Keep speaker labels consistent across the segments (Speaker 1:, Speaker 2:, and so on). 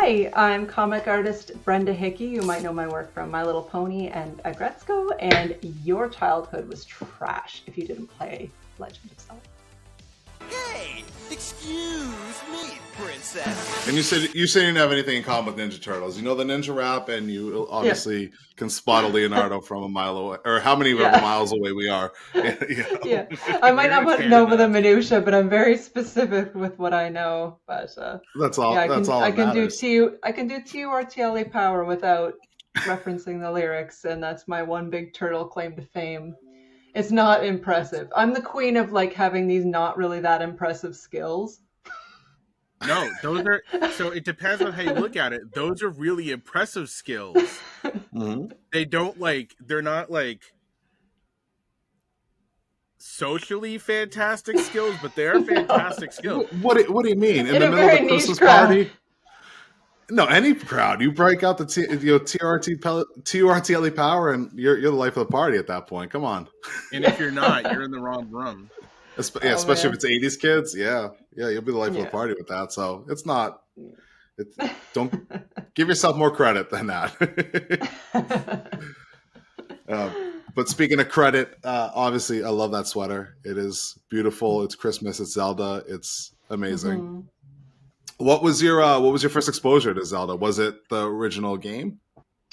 Speaker 1: Hi, I'm comic artist Brenda Hickey. You might know my work from My Little Pony and Agretzko, and your childhood was trash if you didn't play Legend of Zelda.
Speaker 2: Hey, excuse me, princess.
Speaker 3: And you said you didn't have anything in common with Ninja Turtles. You know the ninja rap, and you obviously can spot a Leonardo from a mile away, or how many miles away we are.
Speaker 1: Yeah, I might not know the minutia, but I'm very specific with what I know. But
Speaker 3: that's all.
Speaker 1: Yeah,
Speaker 3: that's all.
Speaker 1: I can do TURTLE power without referencing the lyrics, and that's my one big turtle claim to fame. It's not impressive. I'm the queen of like having these not really that impressive skills.
Speaker 4: No, those are, so it depends on how you look at it. Those are really impressive skills.
Speaker 3: Mm-hmm.
Speaker 4: They're not like socially fantastic skills, but they are fantastic skills.
Speaker 3: What do you mean? In the middle of the Christmas party? No, any crowd. You break out the TURTLE power, and you're the life of the party at that point. Come on.
Speaker 4: And if you're not, you're in the wrong room.
Speaker 3: Especially if it's 80s kids. Yeah, you'll be the life of the party with that. So it's not. Don't give yourself more credit than that. But speaking of credit, obviously, I love that sweater. It is beautiful. It's Christmas. It's Zelda. It's amazing. Mm-hmm. What was your first exposure to Zelda? Was it the original game?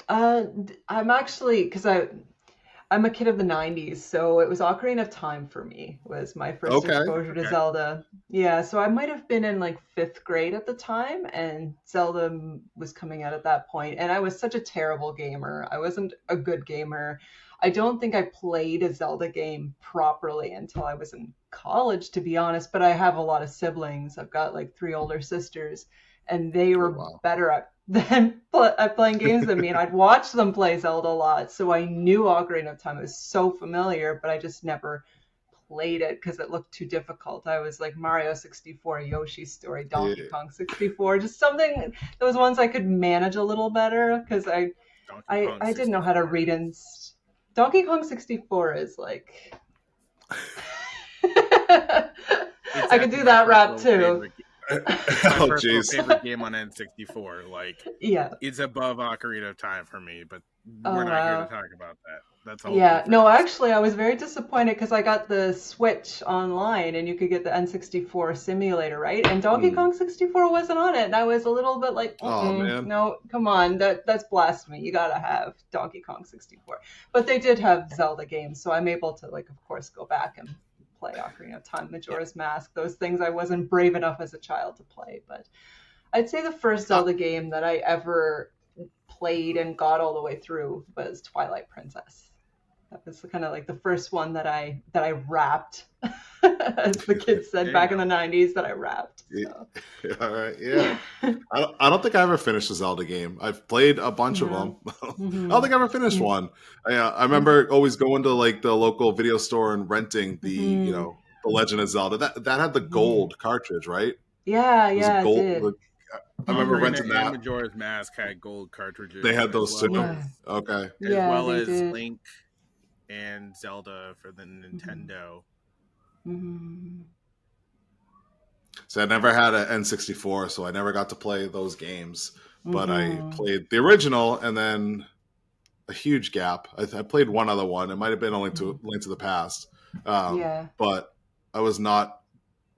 Speaker 1: I'm actually, because I'm a kid of the 90s, so it was Ocarina of Time for me, was my first exposure to Zelda. Yeah, so I might have been in like 5th grade at the time, and Zelda was coming out at that point, and I was such a terrible gamer. I wasn't a good gamer. I don't think I played a Zelda game properly until I was in college, to be honest, but I have a lot of siblings. I've got like 3 older sisters, and they were better at playing games than me, and I'd watch them play Zelda a lot, so I knew Ocarina of Time. It was so familiar, but I just never played it because it looked too difficult. I was like Mario 64, Yoshi's Story, Donkey Kong 64, just something, those ones I could manage a little better, because I didn't know how to read and Donkey Kong 64 is like I could do that rap too.
Speaker 4: My personal favorite game on N64. Like, it's above Ocarina of Time for me, but we're not here to talk about that. That's all.
Speaker 1: Yeah, no, actually, I was very disappointed because I got the Switch online, and you could get the N64 simulator, right? And Donkey Kong 64 wasn't on it, and I was a little bit like,
Speaker 3: oh man,
Speaker 1: no, come on, that's blasphemy. You gotta have Donkey Kong 64. But they did have Zelda games, so I'm able to, like, of course, go back and play Ocarina of Time, Majora's Mask, those things I wasn't brave enough as a child to play. But I'd say the first Zelda game that I ever played and got all the way through was Twilight Princess. That was kind of like the first one that I rapped, as the kids said back in the 90s, that I rapped. So.
Speaker 3: Yeah. All right, yeah. I don't think I ever finished a Zelda game. I've played a bunch of them. I don't think I ever finished one. I remember always going to like the local video store and renting the the Legend of Zelda. That had the gold cartridge, right?
Speaker 1: Yeah,
Speaker 3: it
Speaker 1: did.
Speaker 3: I remember renting that.
Speaker 4: Majora's Mask had gold cartridges.
Speaker 3: They had those too.
Speaker 1: Yeah.
Speaker 3: Okay.
Speaker 4: As well as
Speaker 1: did.
Speaker 4: Link and Zelda for the Nintendo.
Speaker 3: So I never had an N64, so I never got to play those games. But I played the original, and then a huge gap. I played one other one. It might have been only Link to the Past. But I was not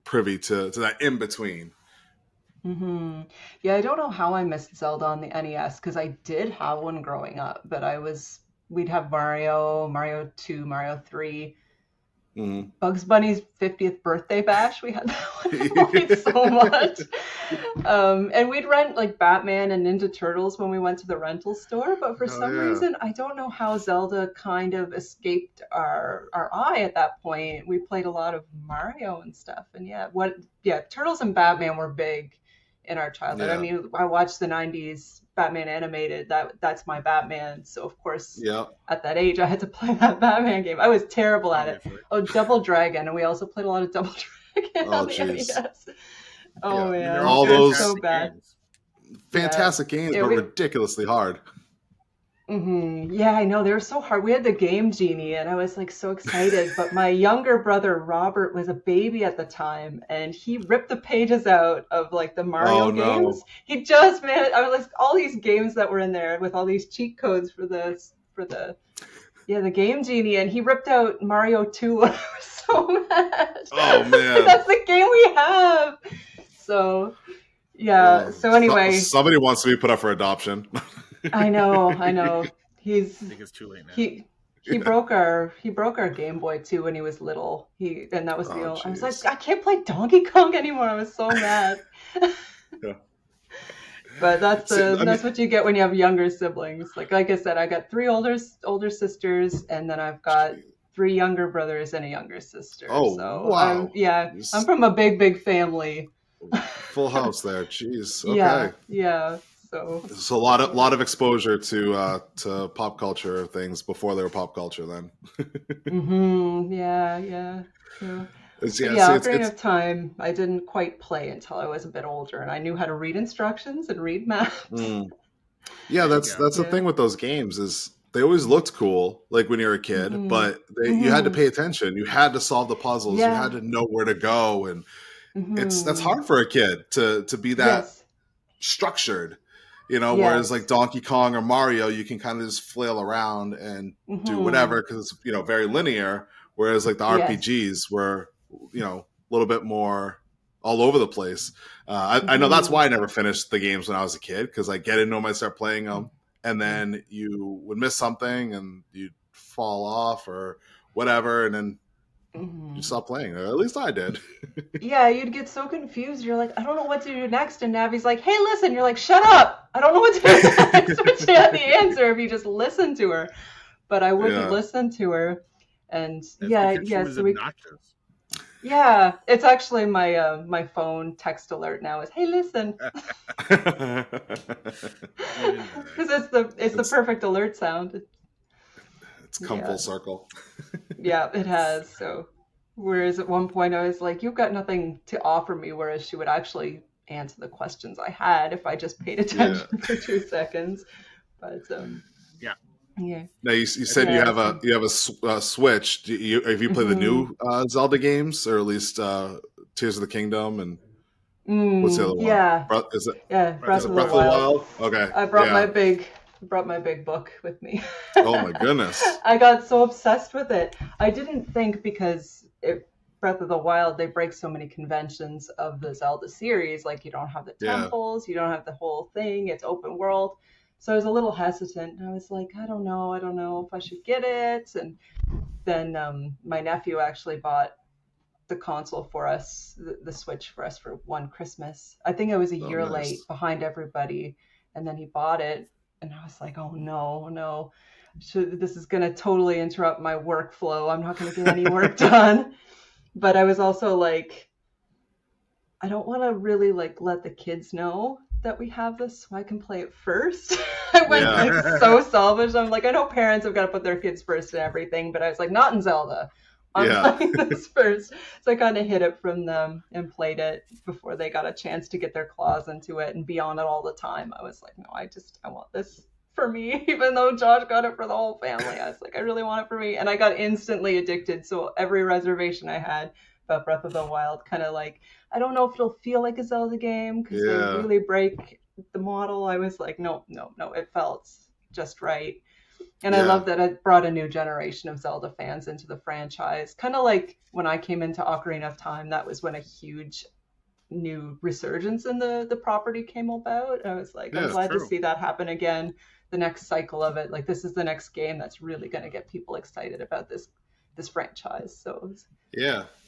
Speaker 3: privy to that in between.
Speaker 1: Yeah, I don't know how I missed Zelda on the NES, because I did have one growing up, but we'd have Mario 2, Mario 3, Bugs Bunny's 50th birthday bash. We had that one so much. And we'd rent like Batman and Ninja Turtles when we went to the rental store, but for some reason, I don't know how Zelda kind of escaped our eye at that point. We played a lot of Mario and stuff, and Turtles and Batman were big in our childhood. I mean, I watched the 90s Batman animated. That's my Batman. So of course, at that age, I had to play that Batman game. I was terrible at it. Oh, Double Dragon, and we also played a lot of Double Dragon on the NES. Oh man,
Speaker 3: all those
Speaker 1: so bad.
Speaker 3: Fantastic games, but ridiculously hard.
Speaker 1: Yeah, I know. They were so hard. We had the Game Genie, and I was like so excited. But my younger brother Robert was a baby at the time, and he ripped the pages out of like the Mario
Speaker 3: Oh
Speaker 1: games.
Speaker 3: no.
Speaker 1: He just made I was like all these games that were in there with all these cheat codes for the Game Genie, and he ripped out Mario 2. I was so mad.
Speaker 3: Oh man.
Speaker 1: That's the game we have. So yeah. So anyway,
Speaker 3: somebody wants to be put up for adoption.
Speaker 1: I know.
Speaker 4: I think it's too late now.
Speaker 1: He broke our Game Boy too when he was little. And that was the only. I was like, I can't play Donkey Kong anymore. I was so mad.
Speaker 3: Yeah.
Speaker 1: But that's what you get when you have younger siblings. Like I said, I got 3 older sisters, and then I've got 3 younger brothers and a younger sister.
Speaker 3: Oh,
Speaker 1: so
Speaker 3: wow.
Speaker 1: I'm from a big family.
Speaker 3: Full house there. Jeez. Okay.
Speaker 1: Yeah. So
Speaker 3: a lot of exposure to pop culture things before they were pop culture then.
Speaker 1: Yeah. Ocarina of Time, I didn't quite play until I was a bit older, and I knew how to read instructions and read maps.
Speaker 3: Yeah, that's the thing with those games is they always looked cool, like when you were a kid, but you had to pay attention. You had to solve the puzzles. You had to know where to go, and that's hard for a kid to be that structured. Whereas like Donkey Kong or Mario, you can kind of just flail around and do whatever because it's very linear. Whereas like the RPGs were a little bit more all over the place. I know that's why I never finished the games when I was a kid, because I get into them, I start playing them, and then you would miss something and you'd fall off or whatever, and then you stop playing. Or at least I did.
Speaker 1: Yeah, you'd get so confused. You're like, I don't know what to do next. And Navi's like, hey, listen. You're like, shut up. I don't know what to do next. But she had the answer if you just listen to her. But I wouldn't listen to her. And
Speaker 4: she was obnoxious.
Speaker 1: Yeah, it's actually my phone text alert now is, hey, listen. Because it's the perfect alert sound.
Speaker 3: It's come full circle.
Speaker 1: Yeah, it has. So, whereas at one point I was like, you've got nothing to offer me, whereas she would actually answer the questions I had if I just paid attention for 2 seconds. But yeah.
Speaker 3: Now you said you have a Switch. Have you played the new Zelda games, or at least Tears of the Kingdom, and what's the other one?
Speaker 1: Yeah,
Speaker 3: Breath
Speaker 1: of the Wild.
Speaker 3: Okay,
Speaker 1: I brought my big book with me.
Speaker 3: Oh my goodness!
Speaker 1: I got so obsessed with it. I didn't think, because Breath of the Wild, they break so many conventions of the Zelda series. Like, you don't have the temples, you don't have the whole thing. It's open world. So I was a little hesitant. I was like, I don't know if I should get it. And then my nephew actually bought the console for us, the Switch for us for one Christmas. I think I was a year late behind everybody. And then he bought it. And I was like, oh, no. This is going to totally interrupt my workflow. I'm not going to get any work done. But I was also like, I don't want to really like let the kids know that we have this so I can play it first. I went like so selfish. I'm like, I know parents have got to put their kids first and everything, but I was like, not in Zelda. I'm playing this first. So I kind of hid it from them and played it before they got a chance to get their claws into it and be on it all the time. I was like, no, I want this for me, even though Josh got it for the whole family. I was like, I really want it for me. And I got instantly addicted. So every reservation I had about Breath of the Wild, kind of like, I don't know if it'll feel like a Zelda game because they really break the model. I was like, no, it felt just right. And I love that it brought a new generation of Zelda fans into the franchise. Kind of like when I came into Ocarina of Time, that was when a huge new resurgence in the property came about. I was like, I'm glad to see that happen again. The next cycle of it, like, this is the next game that's really going to get people excited about this franchise. So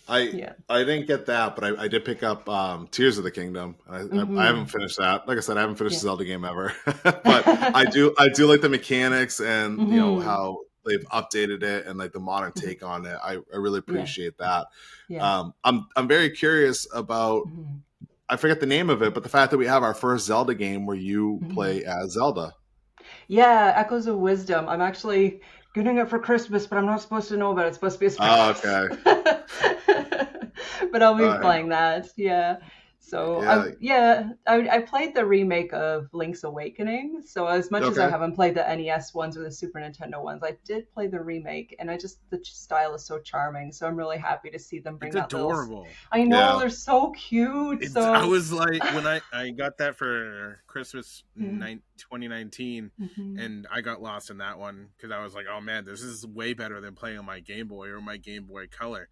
Speaker 3: I didn't get that, but I did pick up Tears of the Kingdom. I haven't finished that. Like I said, I haven't finished a Zelda game ever, but I do like the mechanics and you know how they've updated it and like the modern take on it. I really appreciate that. I'm very curious about. I forget the name of it, but the fact that we have our first Zelda game where you play as Zelda.
Speaker 1: Yeah, Echoes of Wisdom. I'm actually getting it for Christmas, but I'm not supposed to know about it. It's supposed to be a surprise.
Speaker 3: Oh, okay.
Speaker 1: But I'll be playing that. Yeah. So I played the remake of Link's Awakening. So as much as I haven't played the NES ones or the Super Nintendo ones, I did play the remake, and the style is so charming. So I'm really happy to see them bring
Speaker 4: that
Speaker 1: adorable. I know, they're so cute.
Speaker 4: I was like, when I got that for Christmas 2019, and I got lost in that one because I was like, oh man, this is way better than playing on my Game Boy or my Game Boy Color.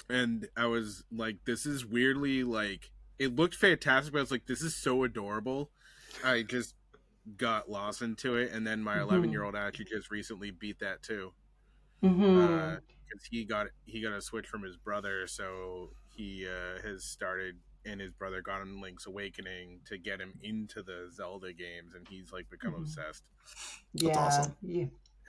Speaker 4: And I was like, this is weirdly, like, it looked fantastic, but I was like, this is so adorable. I just got lost into it, and then my 11-year-old actually just recently beat that too. Because he got a Switch from his brother, so he has started, and his brother got him Link's Awakening to get him into the Zelda games, and he's like become obsessed.
Speaker 3: That's awesome.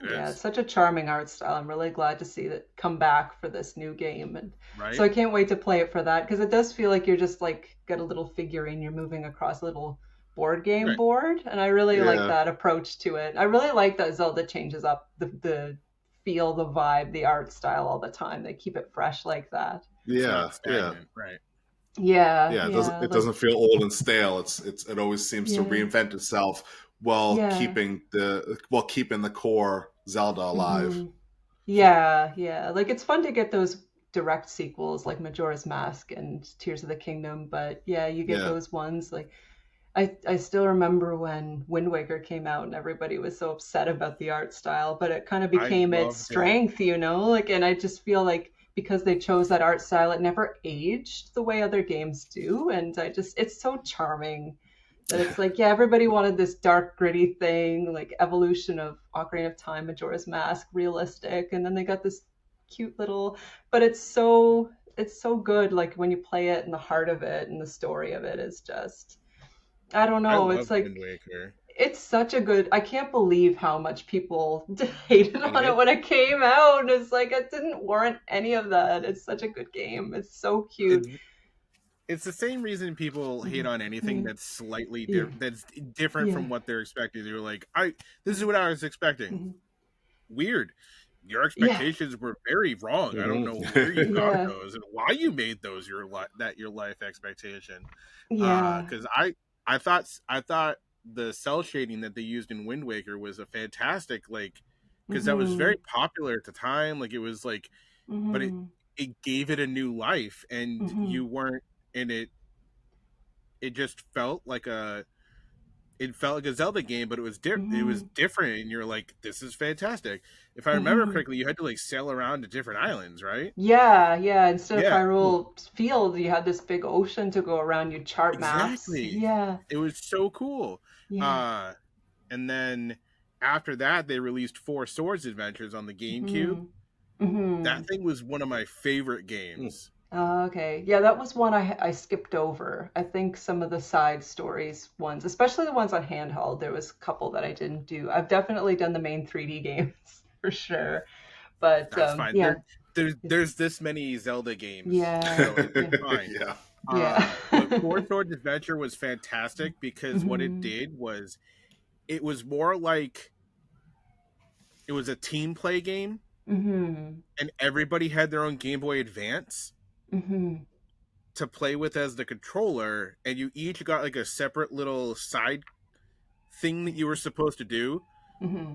Speaker 1: Yeah, it's such a charming art style. I'm really glad to see that come back for this new game, and so I can't wait to play it for that, because it does feel like you're just like got a little figurine, you're moving across a little board game board, and I really like that approach to it. I really like that Zelda changes up the feel, the vibe, the art style all the time. They keep it fresh like that.
Speaker 3: Right.
Speaker 1: Yeah.
Speaker 3: It doesn't feel old and stale. It always seems to reinvent itself while keeping the core Zelda alive.
Speaker 1: Yeah. Like, it's fun to get those direct sequels like Majora's Mask and Tears of the Kingdom, but you get those ones like I still remember when Wind Waker came out and everybody was so upset about the art style, but it kind of became its strength, like, and I just feel like because they chose that art style, it never aged the way other games do, and it's so charming that it's like, everybody wanted this dark, gritty thing, like evolution of Ocarina of Time, Majora's Mask, realistic, and then they got this cute little, but it's so good, like when you play it, and the heart of it and the story of it is just, I don't know, it's like
Speaker 4: Wind Waker.
Speaker 1: It's such a good, I can't believe how much people hated on it when it came out. It's like, it didn't warrant any of that. It's such a good game. It's so cute.
Speaker 4: It's the same reason people hate on anything that's slightly that's different from what they're expecting. They're like, this is what I was expecting. Weird. Your expectations were very wrong. I don't know where you got those and why you made those your life expectation. Because I thought the cell shading that they used in Wind Waker was a fantastic, like, because that was very popular at the time. Like, it was like, but it gave it a new life, and you weren't in it. It just felt like a Zelda game, but it was it was different, and you're like, this is fantastic. If I remember correctly, you had to like sail around to different islands, right?
Speaker 1: Yeah. Instead of Hyrule Field, you had this big ocean to go around. You chart maps. Yeah.
Speaker 4: It was so cool. Yeah. And then after that, they released Four Swords Adventures on the GameCube. That thing was one of my favorite games.
Speaker 1: Okay. Yeah, that was one I skipped over. I think some of the side stories ones, especially the ones on handheld, there was a couple that I didn't do. I've definitely done the main 3D games for sure. But
Speaker 4: that's fine. Yeah. There's this many Zelda games. Yeah. So it's fine. But Four Swords Adventure was fantastic because what it did was it was more like it was a team play game. And everybody had their own Game Boy Advance to play with as the controller, and you each got like a separate little side thing that you were supposed to do.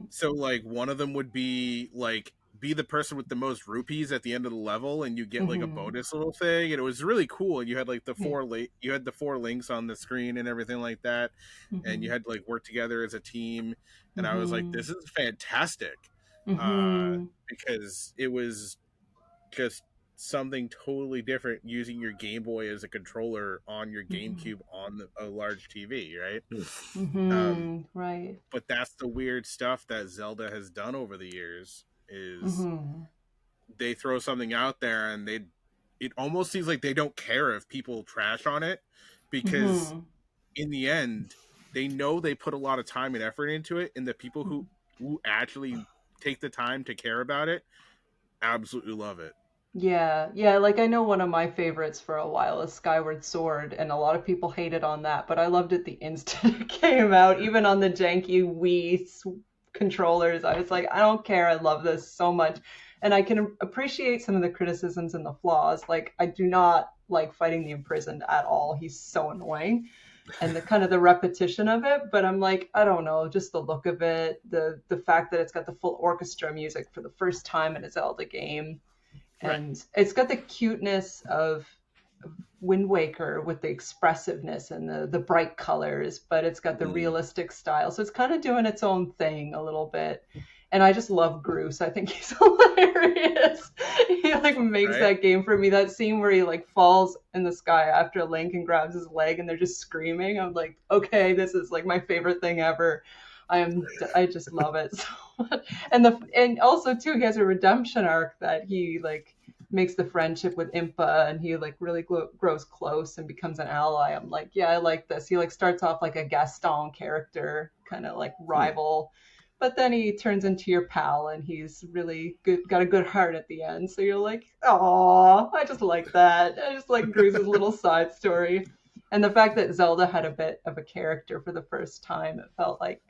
Speaker 4: So like one of them would be like be the person with the most rupees at the end of the level, and you get like a bonus little thing, and it was really cool. And you had like the four links on the screen and everything like that, and you had to like work together as a team. And I was like, this is fantastic. Because it was just something totally different using your Game Boy as a controller on your GameCube on a large TV, right?
Speaker 1: Right.
Speaker 4: But that's the weird stuff that Zelda has done over the years is they throw something out there and it almost seems like they don't care if people trash on it, because in the end they know they put a lot of time and effort into it, and the people who actually take the time to care about it absolutely love it.
Speaker 1: Yeah, like I know one of my favorites for a while is Skyward Sword, and a lot of people hated on that, but I loved it the instant it came out. Even on the janky Wii controllers, I was like, I don't care, I love this so much. And I can appreciate some of the criticisms and the flaws. Like, I do not like fighting the imprisoned at all. He's so annoying. And the kind of the repetition of it, but I'm like, I don't know, just the look of it, the fact that it's got the full orchestra music for the first time in a Zelda game, and it's got the cuteness of Wind Waker with the expressiveness and the bright colors, but it's got the realistic style, so it's kind of doing its own thing a little bit. And I just love Groose. I think he's hilarious. He like makes that game for me. That scene where he like falls in the sky after Link and grabs his leg and they're just screaming. I'm like, okay, this is like my favorite thing ever. I just love it so much. And also too, he has a redemption arc that he like makes the friendship with Impa, and he like really grows close and becomes an ally. I'm like, yeah, I like this. He like starts off like a Gaston character, kind of like rival. But then he turns into your pal, and he's really good, got a good heart at the end. So you're like, oh, I just like that. I just like Groose's little side story. And the fact that Zelda had a bit of a character for the first time, it felt like,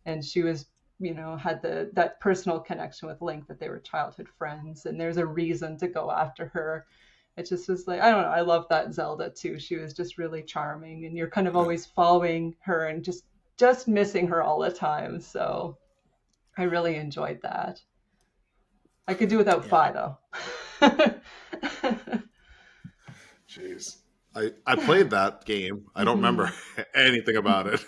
Speaker 1: and she was, you know, had that personal connection with Link, that they were childhood friends, and there's a reason to go after her. It just was like, I don't know, I love that Zelda too. She was just really charming, and you're kind of always following her and just missing her all the time. So I really enjoyed that. I could do without Fi though.
Speaker 3: Jeez. I played that game. I don't remember anything about it.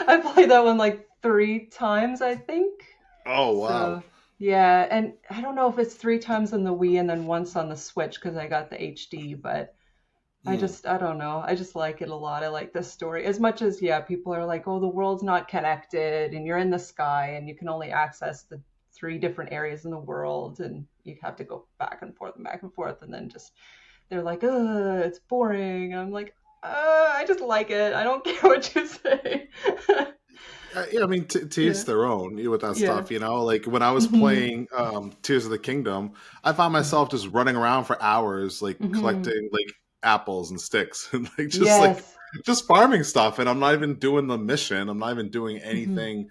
Speaker 1: I played that one like 3 times, I think.
Speaker 3: Oh, wow.
Speaker 1: So, yeah, and I don't know if it's 3 times on the Wii and then once on the Switch because I got the HD, but I don't know. I just like it a lot. I like this story. As much as, people are like, oh, the world's not connected and you're in the sky and you can only access the 3 different areas in the world and you have to go back and forth and back and forth. And then they're like, it's boring. And I'm like, I just like it. I don't care what you say.
Speaker 3: I mean, to each their own with that stuff, you know? Like, when I was playing Tears of the Kingdom, I found myself just running around for hours, like, collecting, like, apples and sticks and like just farming stuff, and I'm not even doing the mission. I'm not even doing anything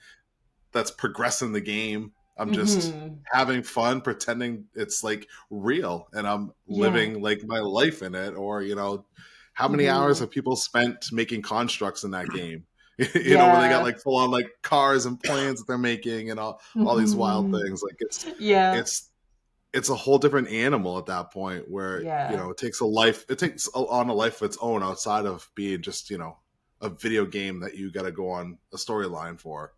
Speaker 3: that's progressing the game. I'm just having fun, pretending it's like real, and I'm living like my life in it. Or, you know, how many hours have people spent making constructs in that game? You know, where they got like full on like cars and planes that they're making and all these wild things. Like it's a whole different animal at that point where, you know, it takes on a life of its own outside of being just, you know, a video game that you got to go on a storyline for.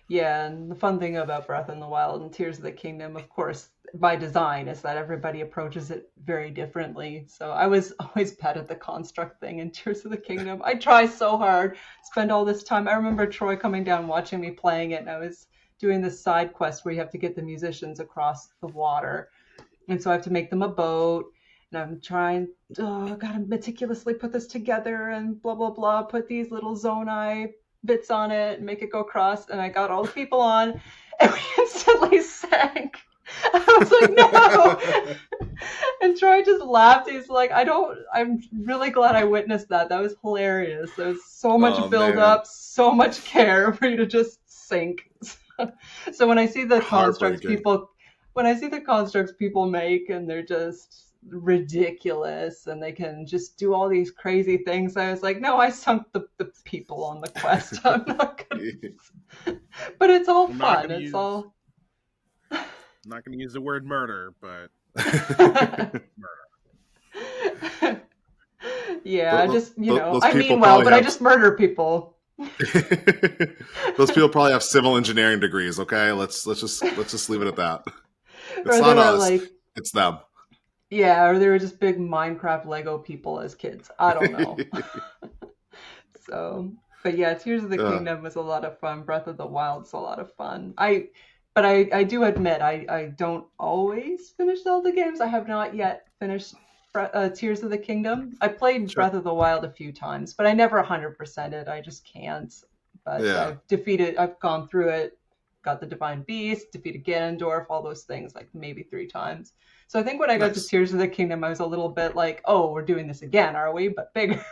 Speaker 1: Yeah, and the fun thing about Breath in the Wild and Tears of the Kingdom, of course, by design, is that everybody approaches it very differently. So I was always bad at the construct thing in Tears of the Kingdom. I try so hard, spend all this time. I remember Troy coming down watching me playing it, and I was doing this side quest where you have to get the musicians across the water. And so I have to make them a boat, and I'm trying, I gotta meticulously put this together and blah, blah, blah, put these little Zonai bits on it and make it go across. And I got all the people on, and we instantly sank. I was like, no. And Troy just laughed. He's like, I'm really glad I witnessed that. That was hilarious. There was so much build up, so much care for you to just sink. So when I see the constructs people make, and they're just ridiculous, and they can just do all these crazy things, I was like, no, I sunk the people on the quest. I'm not gonna. But it's all fun. I'm
Speaker 4: not going to use the word murder, but
Speaker 1: yeah, just, you know, I mean well, but I just murder people.
Speaker 3: Those people probably have civil engineering degrees. Okay, let's just leave it at that. It's not us. Like, it's them.
Speaker 1: Yeah, or they were just big Minecraft Lego people as kids. I don't know. So, but yeah, Tears of the Kingdom was a lot of fun. Breath of the Wild's a lot of fun. But I do admit I don't always finish Zelda games. I have not yet finished Tears of the Kingdom. I played Breath of the Wild a few times, but I never 100%ed it. I just can't. But I've gone through it, got the Divine Beast, defeated Ganondorf, all those things, like maybe 3 times. So I think when I got to Tears of the Kingdom, I was a little bit like, oh, we're doing this again, are we? But bigger.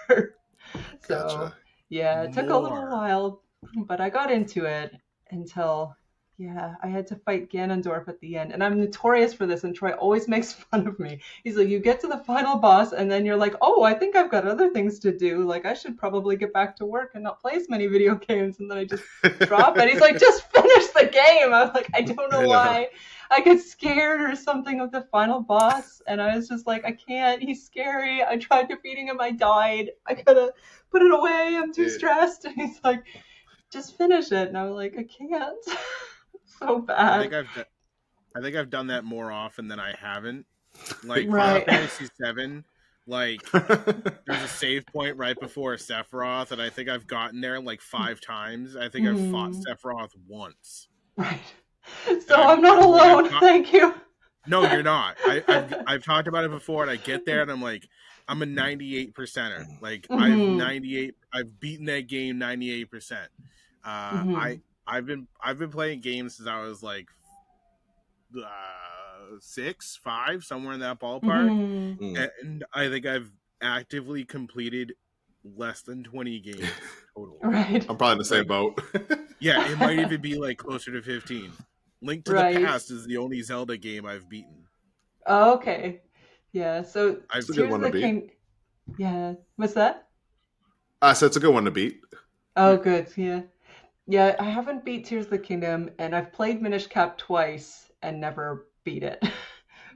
Speaker 1: So, yeah, it took a little while, but I got into it until, yeah, I had to fight Ganondorf at the end. And I'm notorious for this, and Troy always makes fun of me. He's like, you get to the final boss, and then you're like, oh, I think I've got other things to do. Like, I should probably get back to work and not play as many video games. And then I just drop it. He's like, just finish the game. I'm like, I don't know why. I get scared or something of the final boss. And I was just like, I can't. He's scary. I tried defeating him. I died. I gotta put it away. I'm too stressed. And he's like, just finish it. And I was like, I can't. So bad.
Speaker 4: I think I've done that more often than I haven't. Like Final Fantasy VII, like there's a save point right before Sephiroth, and I think I've gotten there like 5 times. I think I've fought Sephiroth once.
Speaker 1: Right. So I'm not alone. Thank you.
Speaker 4: No, you're not. I've talked about it before, and I get there, and I'm like, I'm a 98%er. Like I've beaten that game 98%. I've been playing games since I was like 6, 5, somewhere in that ballpark, and I think I've actively completed less than 20 games total.
Speaker 1: Right.
Speaker 3: I'm probably in the same boat.
Speaker 4: Yeah, it might even be like closer to 15. Link to the Past is the only Zelda game I've beaten.
Speaker 1: Oh, okay. Yeah, so
Speaker 3: it's a good one to beat.
Speaker 1: Yeah. What's that?
Speaker 3: I said it's a good one to beat.
Speaker 1: Oh, good. Yeah. Yeah, I haven't beat Tears of the Kingdom, and I've played Minish Cap twice and never beat it.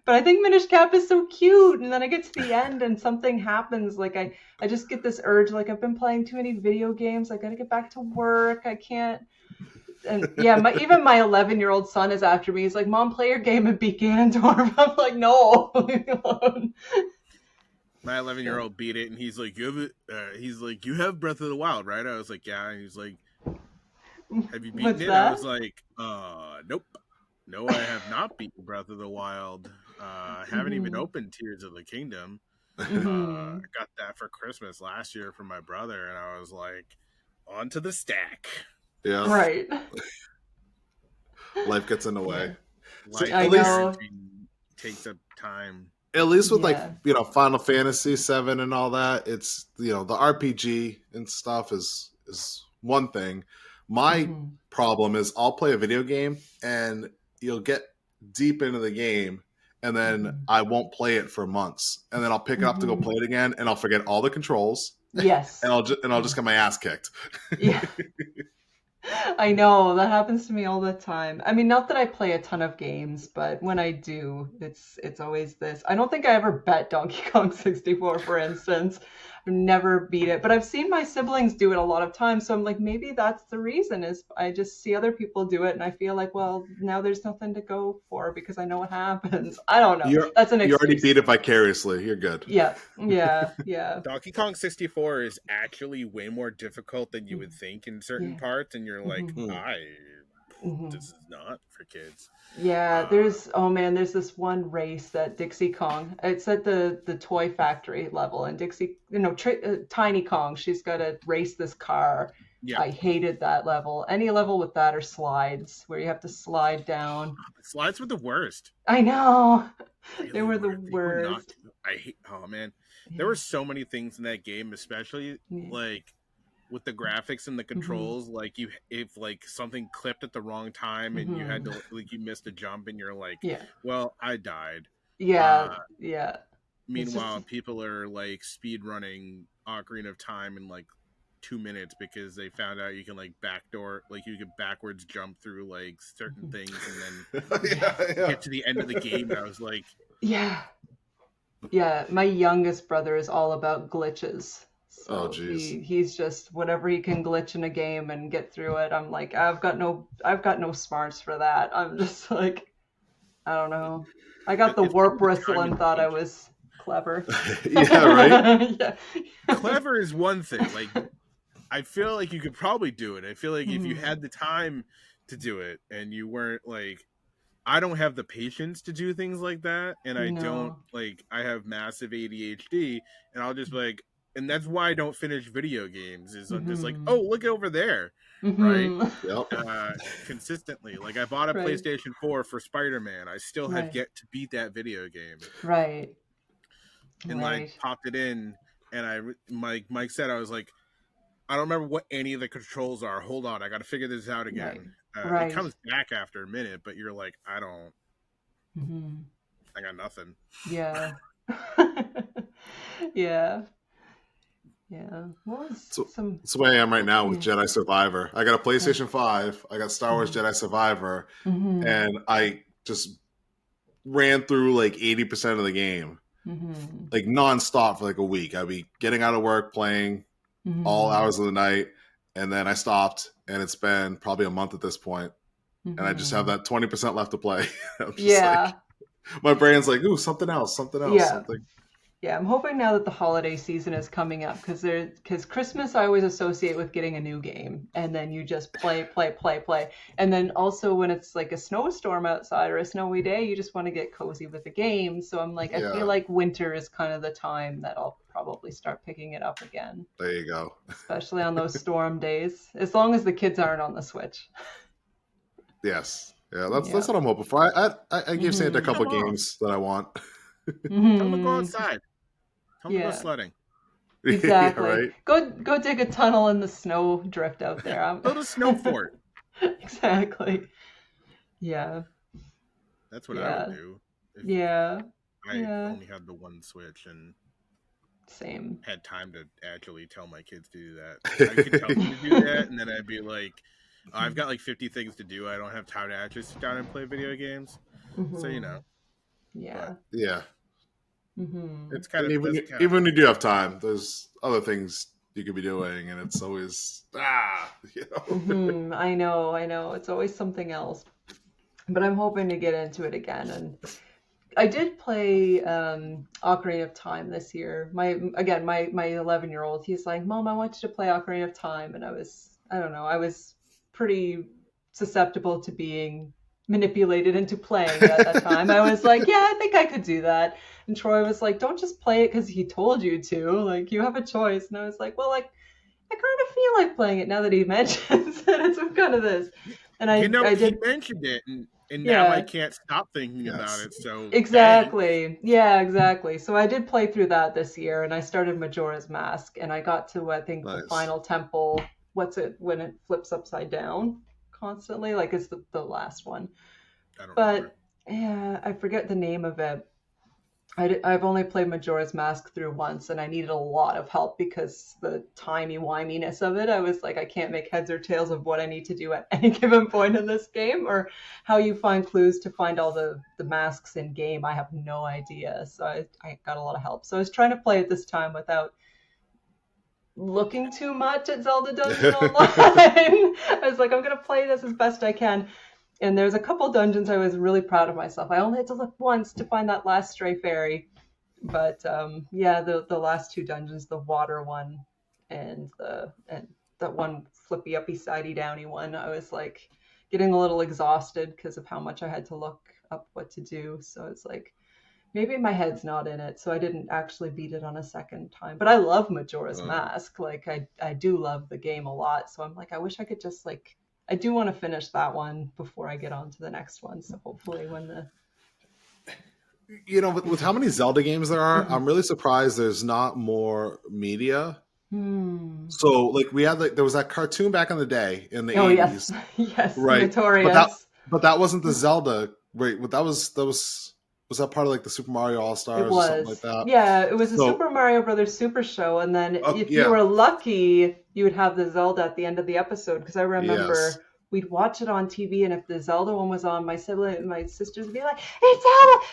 Speaker 1: But I think Minish Cap is so cute, and then I get to the end and something happens. Like I just get this urge, like I've been playing too many video games. I gotta get back to work. I can't. And yeah, even my 11-year-old son is after me. He's like, Mom, play your game and beat Ganondorf. I'm like, no, leave me alone.
Speaker 4: My 11-year-old beat it, and he's like, you have Breath of the Wild, right? I was like, yeah. And he's like, have you beaten it? I was like, nope. No, I have not beaten Breath of the Wild. I haven't even opened Tears of the Kingdom. I got that for Christmas last year from my brother, and I was like, on to the stack.
Speaker 3: Yeah.
Speaker 1: Right.
Speaker 3: Life gets in the way.
Speaker 4: Life at least takes up time.
Speaker 3: At least with Final Fantasy VII and all that, it's the RPG and stuff is one thing. My problem is I'll play a video game and you'll get deep into the game and then I won't play it for months, and then I'll pick it up to go play it again and I'll forget all the controls.
Speaker 1: Yes.
Speaker 3: and I'll just get my ass kicked.
Speaker 1: Yeah. I know, that happens to me all the time. I mean, not that I play a ton of games, but when I do, it's always this. I don't think I ever bet Donkey Kong 64, for instance. I've never beat it, but I've seen my siblings do it a lot of times, so I'm like, maybe that's the reason, is I just see other people do it, and I feel like, well, now there's nothing to go for because I know what happens. I don't know. That's an excuse.
Speaker 3: You already beat it vicariously. You're good.
Speaker 1: Yeah.
Speaker 4: Donkey Kong 64 is actually way more difficult than you would think in certain parts, and you're like, this is not for kids.
Speaker 1: Yeah, there's this one race at Dixie Kong. It's at the toy factory level, and Dixie, Tiny Kong, she's got to race this car. Yeah. I hated that level. Any level with that, or slides where you have to slide down.
Speaker 4: Slides were the worst.
Speaker 1: I know. They were the worst.
Speaker 4: There were so many things in that game, especially like with the graphics and the controls, like if like something clipped at the wrong time and you had to you missed a jump and you're like, well, I died. Meanwhile, people are like speed running Ocarina of Time in like 2 minutes because they found out you can like you can backwards jump through like certain things and then get to the end of the game. And I was like,
Speaker 1: my youngest brother is all about glitches. So
Speaker 3: geez.
Speaker 1: He's just whatever he can glitch in a game and get through it. I'm like, I've got no smarts for that. I'm just like, I don't know. I got the warp whistle and thought I was clever.
Speaker 3: Yeah, right.
Speaker 4: Clever is one thing. Like, I feel like you could probably do it. I feel like if you had the time to do it and you weren't like, I don't have the patience to do things like that, and I have massive ADHD, and I'll just be like. And that's why I don't finish video games. Is I'm just like, oh, look over there, right?
Speaker 3: Yep.
Speaker 4: Consistently, like I bought a PlayStation 4 for Spider-Man. I still have yet to beat that video game.
Speaker 1: Right.
Speaker 4: And I popped it in, and Mike said, I was like, I don't remember what any of the controls are. Hold on, I got to figure this out again.
Speaker 1: Right.
Speaker 4: It comes back after a minute, but you're like, I got nothing.
Speaker 1: Yeah. Yeah. Yeah. Well,
Speaker 3: that's the way I am right now with Jedi Survivor. I got a PlayStation 5. I got Star Wars Jedi Survivor. And I just ran through like 80% of the game. Like nonstop for like a week. I'd be getting out of work, playing all hours of the night. And then I stopped. And it's been probably a month at this point. And I just have that 20% left to play. I'm just like, my brain's like, ooh, something else.
Speaker 1: Yeah, I'm hoping now that the holiday season is coming up because Christmas I always associate with getting a new game, and then you just play, and then also when it's like a snowstorm outside or a snowy day, you just want to get cozy with a game. So I'm like, I feel like winter is kind of the time that I'll probably start picking it up again.
Speaker 3: There you go.
Speaker 1: Especially on those storm days, as long as the kids aren't on the Switch.
Speaker 3: Yes, yeah, that's what I'm hoping for. I gave Santa a couple games that I want.
Speaker 4: I'm gonna go outside. I'm gonna go sledding.
Speaker 1: Exactly.
Speaker 3: Right?
Speaker 1: Go dig a tunnel in the snow drift out there.
Speaker 4: Build a snow fort.
Speaker 1: Exactly. Yeah.
Speaker 4: That's what I would do. I only had the one Switch and
Speaker 1: same.
Speaker 4: Had time to actually tell my kids to do that. I could tell them to do that, and then I'd be like, I've got like 50 things to do. I don't have time to actually sit down and play video games. So
Speaker 1: Yeah.
Speaker 3: But, yeah.
Speaker 4: It's kind of
Speaker 3: even when you do have time, there's other things you could be doing, and it's always
Speaker 1: I know. It's always something else. But I'm hoping to get into it again. And I did play Ocarina of Time this year. My 11-year-old, he's like, Mom, I want you to play Ocarina of Time, and I was pretty susceptible to being manipulated into playing at that time. I was like, yeah, I think I could do that. And Troy was like, don't just play it because he told you to. Like, you have a choice. And I was like, well, like, I kind of feel like playing it now that he mentions it. It's kind of this. And I did.
Speaker 4: He mentioned it, and now I can't stop thinking about it. So
Speaker 1: exactly, exactly. So I did play through that this year, and I started Majora's Mask, and I got to the final temple. What's it when it flips upside down constantly? Like it's the last one. Remember. Yeah, I forget the name of it. I've only played Majora's Mask through once, and I needed a lot of help because the timey-wiminess of it. I was like, I can't make heads or tails of what I need to do at any given point in this game, or how you find clues to find all the masks in game. I have no idea, so I got a lot of help. So I was trying to play it this time without looking too much at Zelda Dungeon Online. I was like, I'm going to play this as best I can. And there's a couple dungeons I was really proud of myself. I only had to look once to find that last stray fairy. But the last two dungeons, the water one and that one flippy uppy sidey downy one, I was like getting a little exhausted because of how much I had to look up what to do. So it's like, maybe my head's not in it. So I didn't actually beat it on a second time. But I love Majora's Mask. Like I do love the game a lot. So I'm like, I wish I could just like, I do want to finish that one before I get on to the next one. So hopefully when
Speaker 3: with how many Zelda games there are, I'm really surprised there's not more media. So like we had there was that cartoon back in the day in the 80s.
Speaker 1: Yes,
Speaker 3: right.
Speaker 1: Notorious.
Speaker 3: But that wasn't the Zelda. Right. But was that part of like the Super Mario All-Stars or something like that?
Speaker 1: Yeah, it was a Super Mario Brothers Super Show, and then if you were lucky, you would have the Zelda at the end of the episode. Because I remember we'd watch it on TV, and if the Zelda one was on, my sisters would be like, "It's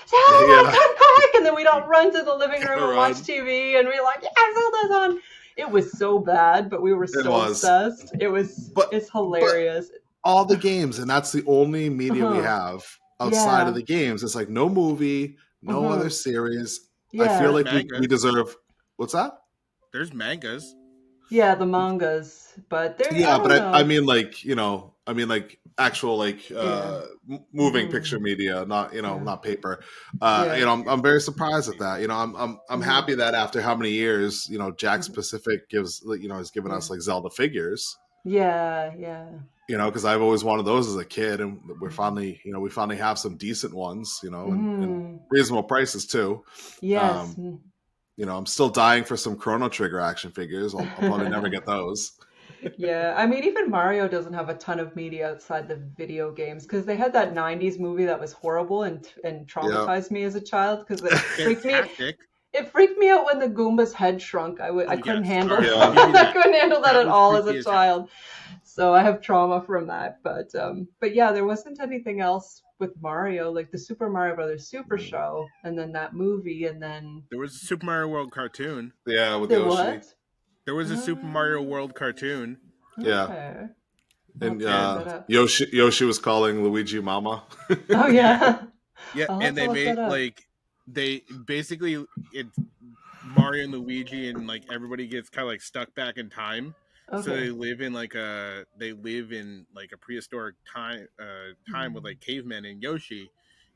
Speaker 1: Zelda, come quick!" And then we'd all run to the living room and watch TV, and we're like, "Yeah, Zelda's on." It was so bad, but we were so obsessed. It's hilarious.
Speaker 3: But all the games, and that's the only media we have. Outside of the games, it's like no movie, no other series. I feel like we deserve. What's that?
Speaker 4: There's mangas.
Speaker 1: Yeah, the mangas, but they're
Speaker 3: I mean like actual like moving picture media, not not paper. I'm very surprised at that. I'm happy that after how many years, Jack Specific has given us like Zelda figures.
Speaker 1: Yeah.
Speaker 3: Because I've always wanted those as a kid, and we finally have some decent ones, and reasonable prices too.
Speaker 1: Yes.
Speaker 3: I'm still dying for some Chrono Trigger action figures. I'll probably never get those.
Speaker 1: Yeah, I mean, even Mario doesn't have a ton of media outside the video games because they had that '90s movie that was horrible and traumatized me as a child because it freaked me. It freaked me out when the Goomba's head shrunk. I couldn't handle I couldn't handle that at all as a child. So I have trauma from that. But yeah, there wasn't anything else with Mario, like the Super Mario Brothers Super Show, and then that movie, and then
Speaker 4: there was a Super Mario World cartoon.
Speaker 3: Yeah, with Yoshi.
Speaker 1: What?
Speaker 4: There was a Super Mario World cartoon.
Speaker 3: Yeah. Okay. And Yoshi was calling Luigi Mama.
Speaker 1: Oh yeah.
Speaker 4: Yeah, and they made they basically it's Mario and Luigi and like everybody gets kind of like stuck back in time. Okay. So they live in like a prehistoric time with like cavemen and Yoshi,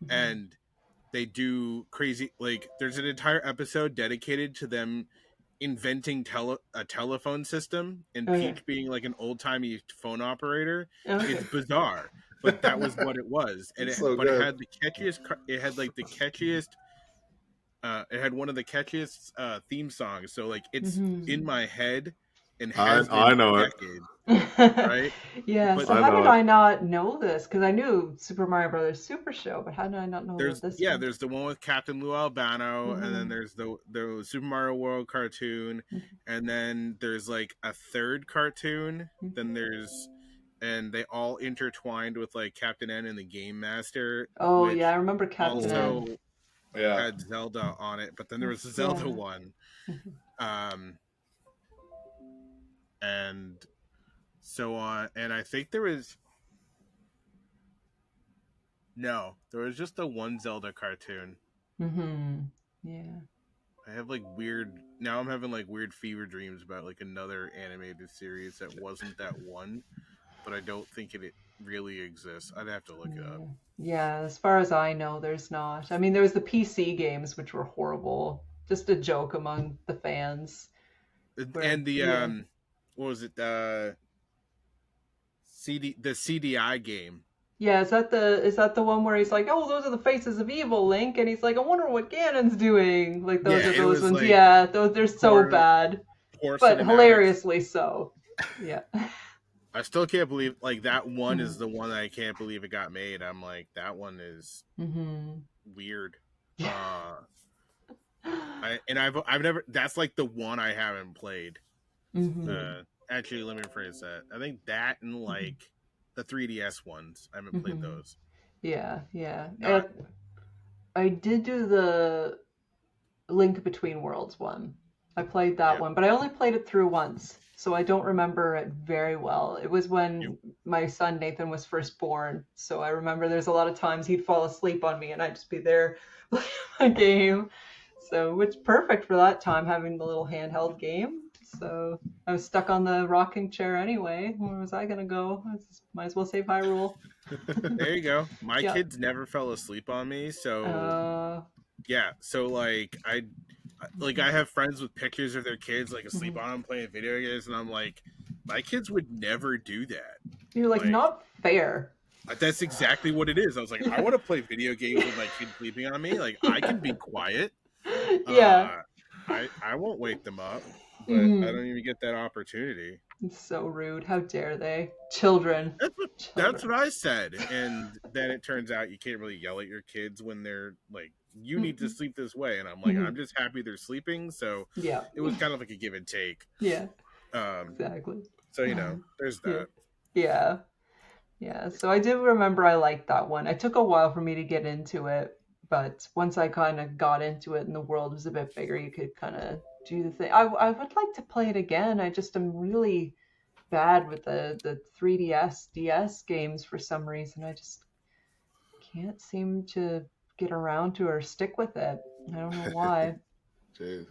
Speaker 4: and they do crazy there's an entire episode dedicated to them inventing a telephone system and Peach being like an old-timey phone operator. It's bizarre, but that was what it was. And it had the catchiest it had one of the catchiest theme songs, so like it's in my head and has been
Speaker 3: I know
Speaker 4: decades. Right?
Speaker 1: Yeah. But so how did I not know this? Because I knew Super Mario Brothers Super Show, but how did I not know this?
Speaker 4: There's the one with Captain Lou Albano, and then there's the Super Mario World cartoon, and then there's like a third cartoon. Then and they all intertwined with like Captain N and the Game Master.
Speaker 1: Oh yeah, I remember Captain N.
Speaker 4: Had Zelda on it, but then there was a Zelda one, and so on. And I think there was just the one Zelda cartoon.
Speaker 1: Yeah.
Speaker 4: I have I'm having like weird fever dreams about like another animated series that wasn't that one, but I don't think it really exists. I'd have to look it up.
Speaker 1: Yeah, as far as I know, there's not. I mean, there was the PC games, which were horrible. Just a joke among the fans.
Speaker 4: And the what was it? The CDI game.
Speaker 1: Yeah, is that the one where he's like, oh, those are the faces of evil, Link, and he's like, I wonder what Ganon's doing. Like those are those ones. Like, yeah, they're so bad, but hilariously so. Yeah.
Speaker 4: I still can't believe like that one is the one that I can't believe it got made. I'm like, that one is weird. I've never. That's like the one I haven't played. Actually, let me rephrase that. I think that and like the 3DS ones. I haven't played those.
Speaker 1: Yeah. I did do the Link Between Worlds one. I played that one, but I only played it through once. So I don't remember it very well. It was when my son Nathan was first born. So I remember there's a lot of times he'd fall asleep on me and I'd just be there playing my game. So which perfect for that time, having the little handheld game. So I was stuck on the rocking chair anyway. Where was I going to go? Might as well save Hyrule.
Speaker 4: There you go. My kids never fell asleep on me. So so like I have friends with pictures of their kids like asleep on them playing video games, and I'm like, my kids would never do that.
Speaker 1: You're like not fair.
Speaker 4: That's exactly what it is. I was like, I want to play video games with my kids sleeping on me. Like I can be quiet.
Speaker 1: Yeah.
Speaker 4: I won't wake them up, but I don't even get that opportunity.
Speaker 1: It's so rude. How dare they? Children.
Speaker 4: That's what I said. And then it turns out you can't really yell at your kids when they're like, you need to sleep this way. And I'm like, I'm just happy they're sleeping. So it was kind of like a give and take.
Speaker 1: Yeah. Exactly.
Speaker 4: So, there's that.
Speaker 1: Yeah. Yeah. So I do remember I liked that one. It took a while for me to get into it. But once I kind of got into it and the world was a bit bigger, you could kind of do the thing. I would like to play it again. I just am really bad with the 3DS, DS games for some reason. I just can't seem to get around to or stick with it. I don't know why.
Speaker 3: Jeez.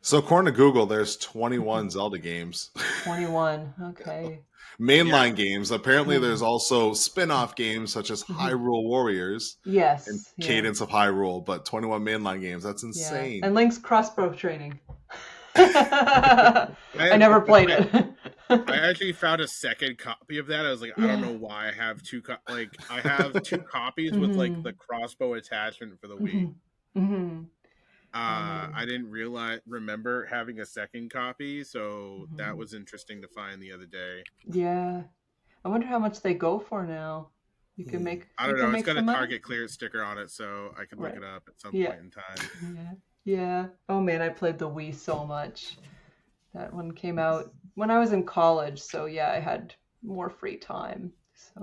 Speaker 3: So according to Google, there's 21 Zelda games.
Speaker 1: 21, okay.
Speaker 3: Mainline games. Apparently there's also spin-off games such as Hyrule Warriors.
Speaker 1: Yes.
Speaker 3: And Cadence of Hyrule, but 21 mainline games. That's insane.
Speaker 1: And Link's crossbow training. I never played it.
Speaker 4: I actually found a second copy of that. I was like, I don't know why I have two I have two copies with like the crossbow attachment for the Wii. I didn't remember having a second copy, so that was interesting to find the other day.
Speaker 1: Yeah, I wonder how much they go for now. You can make.
Speaker 4: I don't know. It's got a Target clearance sticker on it, so I can look it up at some point in
Speaker 1: time. Yeah. Oh man, I played the Wii so much. That one came out when I was in college, so yeah, I had more free time. So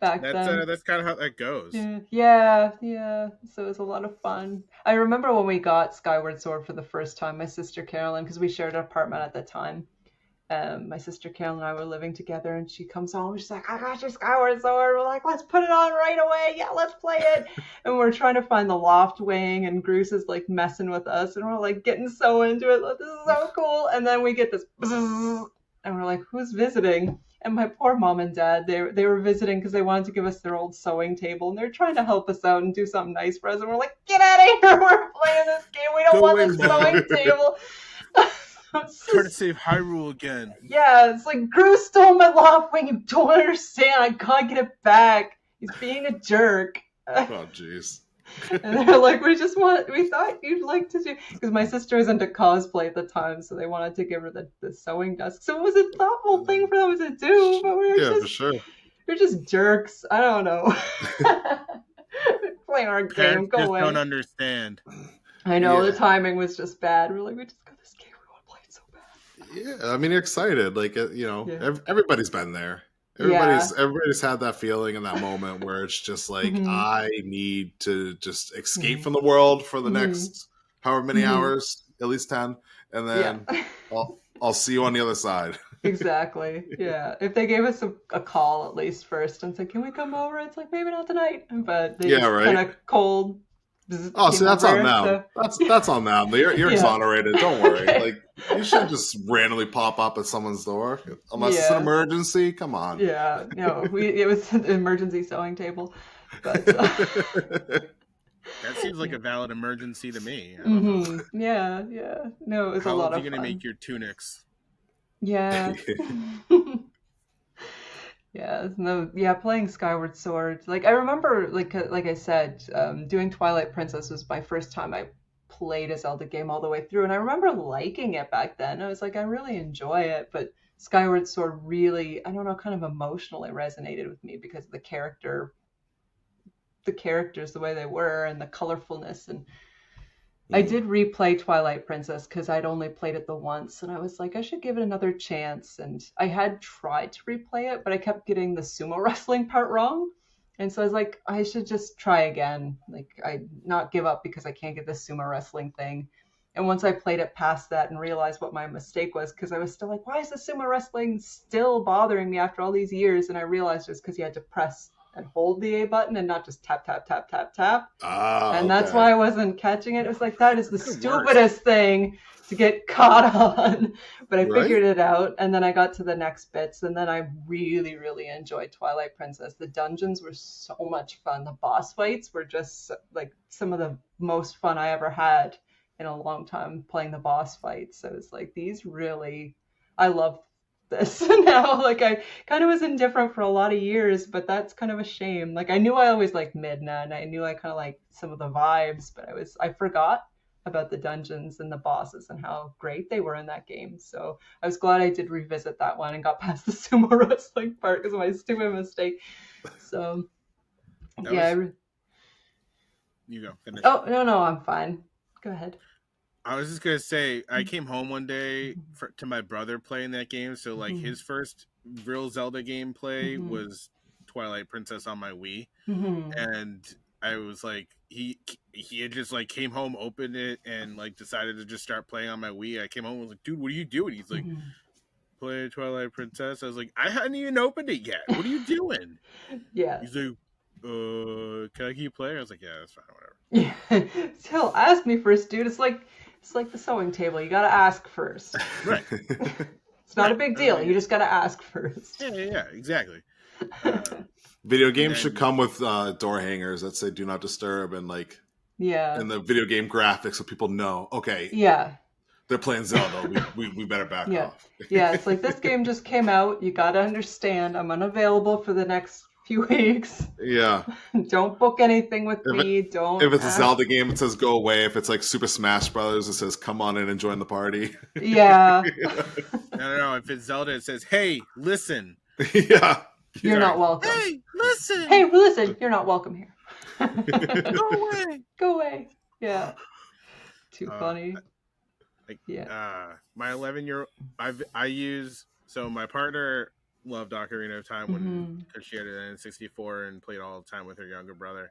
Speaker 1: back then,
Speaker 4: that's kind of how that goes.
Speaker 1: Yeah. So it was a lot of fun. I remember when we got Skyward Sword for the first time. My sister Carolyn, because we shared an apartment at the time. My sister Carolyn and I were living together, and she comes home. She's like, "I got your Skyward Sword." We're like, "Let's put it on right away. Yeah, let's play it." And we're trying to find the loft wing, and Bruce is like messing with us, and we're like getting so into it. Like, this is so cool. And then we get this, and we're like, "Who's visiting?" And my poor mom and dad, they were visiting because they wanted to give us their old sewing table, and they're trying to help us out and do something nice for us. And we're like, "Get out of here! We're playing this game. We don't want this sewing table."
Speaker 4: Trying to save Hyrule again.
Speaker 1: Yeah, it's like, Gru stole my loft wing. You don't understand. I can't get it back. He's being a jerk.
Speaker 3: Oh, jeez.
Speaker 1: And they're like, we thought you'd like to do, because my sister was into cosplay at the time, so they wanted to give her the sewing desk. So it was a thoughtful thing for them to do, but we're just jerks. I don't know. Playing our game, go away.
Speaker 4: Don't understand.
Speaker 1: I know, the timing was just bad. We're like, we just got this game, we want to play it so bad.
Speaker 3: Yeah, I mean, you're excited. Like, everybody's been there. Everybody's had that feeling in that moment where it's just like, I need to just escape from the world for the next however many hours, at least 10, and then I'll see you on the other side.
Speaker 1: Exactly. Yeah. If they gave us a call at least first and said, "Can we come over?" It's like, maybe not tonight, but they just kind of cold.
Speaker 3: Oh, see, that's on them. So. That's on them. You're exonerated. Don't worry. Okay. Like, you shouldn't just randomly pop up at someone's door unless it's an emergency. Come on.
Speaker 1: Yeah, no, it was an emergency sewing table. But
Speaker 4: that seems like a valid emergency to me.
Speaker 1: Yeah. No, it was a lot of fun.
Speaker 4: How are you gonna make your tunics?
Speaker 1: Yeah. Playing Skyward Sword. Like, I remember, like I said, doing Twilight Princess was my first time I played a Zelda game all the way through, and I remember liking it back then. I was like, I really enjoy it, but Skyward Sword really, I don't know, kind of emotionally resonated with me because of the characters, the way they were, and the colorfulness. And I did replay Twilight Princess because I'd only played it the once, and I was like, I should give it another chance. And I had tried to replay it, but I kept getting the sumo wrestling part wrong. And so I was like, I should just try again. Like, I not give up because I can't get the sumo wrestling thing. And once I played it past that and realized what my mistake was, because I was still like, why is the sumo wrestling still bothering me after all these years? And I realized it's because you had to press and hold the A button and not just tap, tap, tap, tap, tap. And that's why I wasn't catching it. It was like, that is the stupidest thing to get caught on. But I figured it out, and then I got to the next bits, and then I really, really enjoyed Twilight Princess. The dungeons were so much fun. The boss fights were just like some of the most fun I ever had in a long time playing the boss fights. So it's like, I love this now. Like, I kind of was indifferent for a lot of years, but that's kind of a shame. Like, I knew I always liked Midna, and I knew I kind of liked some of the vibes, but I forgot about the dungeons and the bosses and how great they were in that game. So I was glad I did revisit that one and got past the sumo wrestling part because of my stupid mistake. So you
Speaker 4: go finish.
Speaker 1: Oh, no, I'm fine. Go ahead.
Speaker 4: I was just gonna say, I came home one day to my brother playing that game. So like his first real Zelda gameplay was Twilight Princess on my Wii, and I was like, he had just like came home, opened it, and like decided to just start playing on my Wii. I came home and was like, dude, what are you doing? He's like, playing Twilight Princess. I was like, I hadn't even opened it yet. What are you doing?
Speaker 1: Yeah.
Speaker 4: He's like, can I keep playing? I was like, yeah, that's fine, whatever.
Speaker 1: Yeah. Still, ask me first, dude. It's like the sewing table. You gotta ask first.
Speaker 4: Right.
Speaker 1: It's not a big deal. You just gotta ask first.
Speaker 4: Yeah, exactly.
Speaker 3: Video games should come with door hangers that say "Do not disturb" and and the video game graphics, so people know. Okay.
Speaker 1: Yeah.
Speaker 3: They're playing Zelda. We better back off.
Speaker 1: Yeah, it's like, this game just came out. You gotta understand. I'm unavailable for the next few weeks.
Speaker 3: Yeah.
Speaker 1: Don't book anything with me. Don't.
Speaker 3: If it's a Zelda game, it says go away. If it's like Super Smash Brothers, it says come on in and join the party.
Speaker 1: Yeah.
Speaker 4: No. If it's Zelda, it says, hey, listen.
Speaker 3: Yeah.
Speaker 1: You're not welcome.
Speaker 4: Hey, listen.
Speaker 1: Hey, listen. You're not welcome here.
Speaker 4: Go away.
Speaker 1: Go away. Yeah. Too funny.
Speaker 4: My 11-year-old, I use, so my partner loved Ocarina of Time because she had an N64 and played all the time with her younger brother.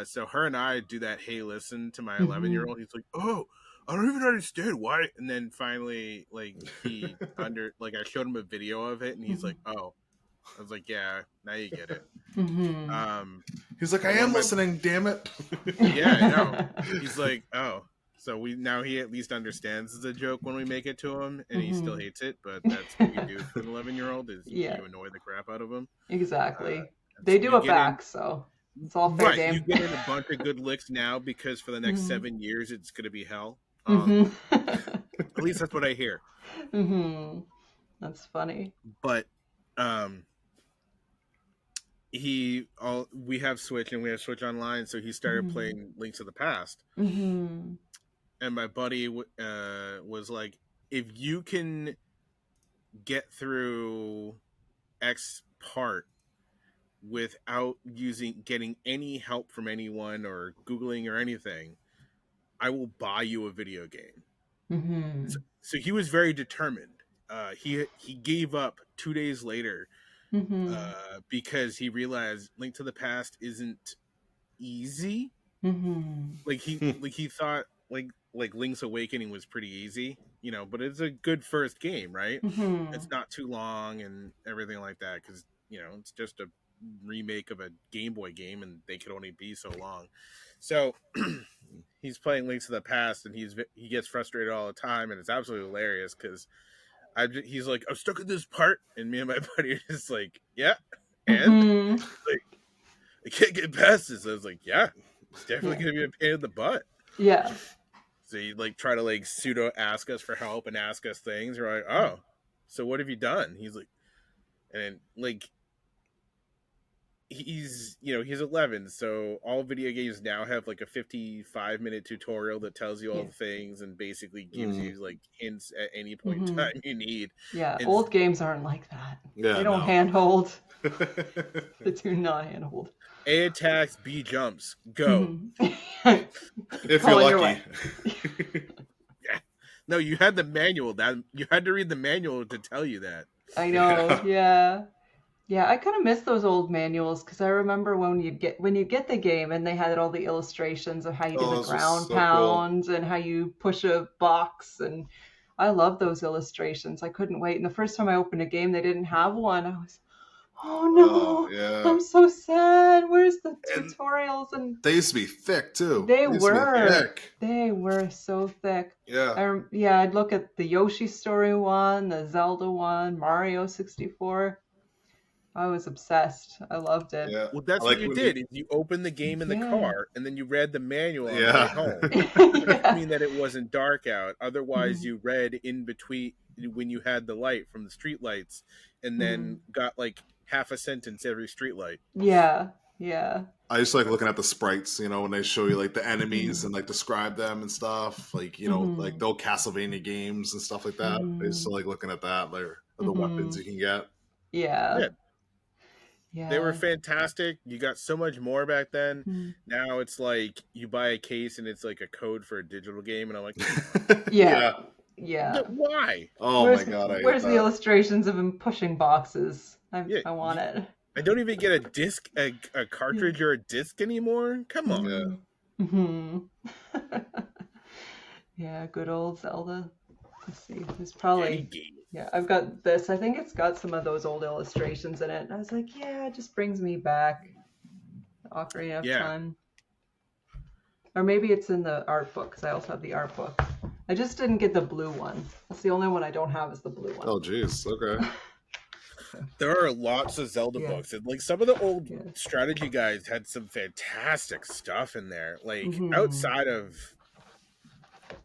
Speaker 4: So her and I do that, hey, listen to my 11-year-old. He's like, oh, I don't even understand why. And then finally, like, I showed him a video of it and he's like, oh. I was like, yeah, now you get it.
Speaker 3: He's like, I am listening, damn it.
Speaker 4: Yeah, I know. He's like, oh. So he at least understands the joke when we make it to him, and he still hates it. But that's what you do to an 11-year-old is you annoy the crap out of him.
Speaker 1: Exactly. They do it back, so it's all fair game.
Speaker 4: You get in a bunch of good licks now because for the next 7 years it's going to be hell. At least that's what I hear.
Speaker 1: That's funny.
Speaker 4: But we have Switch and we have Switch Online, so he started playing Link to the Past. And my buddy was like, if you can get through X part without getting any help from anyone or Googling or anything, I will buy you a video game. So he was very determined. He gave up 2 days later because he realized Link to the Past isn't easy. Like he thought like Link's Awakening was pretty easy, but it's a good first game, right? It's not too long and everything like that because it's just a remake of a Game Boy game and they could only be so long. So he's playing Link to the Past and he gets frustrated all the time, and it's absolutely hilarious because he's like, I'm stuck at this part, and me and my buddy are just like, yeah, and like I can't get past this. I was like, yeah, it's definitely gonna be a pain in the butt.
Speaker 1: Yeah.
Speaker 4: So you try to pseudo ask us for help and ask us things. We're like, oh, so what have you done? He's like, and he's 11, so all video games now have a 55-minute tutorial that tells you all the things and basically gives you hints at any point in time you need.
Speaker 1: Yeah, and old games aren't like that. They don't handhold. They do not handhold.
Speaker 4: A attacks, B jumps. Go.
Speaker 3: If you're lucky.
Speaker 4: Yeah. No, you had the manual. You had to read the manual to tell you that.
Speaker 1: I know. Yeah. Yeah, I kind of miss those old manuals because I remember when you get the game and they had all the illustrations of how you do the ground pound and how you push a box, and I love those illustrations. I couldn't wait. And the first time I opened a game, they didn't have one. I was, oh no, I'm so sad. Where's the tutorials? And
Speaker 3: they used to be thick too.
Speaker 1: They were so thick.
Speaker 3: Yeah.
Speaker 1: I'd look at the Yoshi Story one, the Zelda one, Mario 64. I was obsessed. I loved it.
Speaker 4: Yeah. Well, that's what you did. Is you opened the game in the car, and then you read the manual on the way home. That mean that it wasn't dark out. Otherwise, you read in between when you had the light from the street lights, and then got half a sentence every street light.
Speaker 1: Yeah.
Speaker 3: I just like looking at the sprites, when they show you the enemies and describe them and stuff. The old Castlevania games and stuff like that. I just like looking at that, the weapons you can get.
Speaker 1: Yeah.
Speaker 4: They were fantastic. You got so much more back then. Now it's you buy a case and it's a code for a digital game, and I'm like,
Speaker 1: yeah.
Speaker 4: Why?
Speaker 3: Oh my god!
Speaker 1: Where's the illustrations of him pushing boxes? I want it.
Speaker 4: I don't even get a disc, a cartridge or a disc anymore. Come on.
Speaker 1: Yeah, good old Zelda. Let's see. There's probably. Yeah, I've got this. I think it's got some of those old illustrations in it. And I was like, yeah, it just brings me back. Ocarina of Time. Or maybe it's in the art book, because I also have the art book. I just didn't get the blue one. That's the only one I don't have is the blue one.
Speaker 3: Oh, geez. Okay.
Speaker 4: There are lots of Zelda books. And some of the old strategy guides had some fantastic stuff in there. Outside of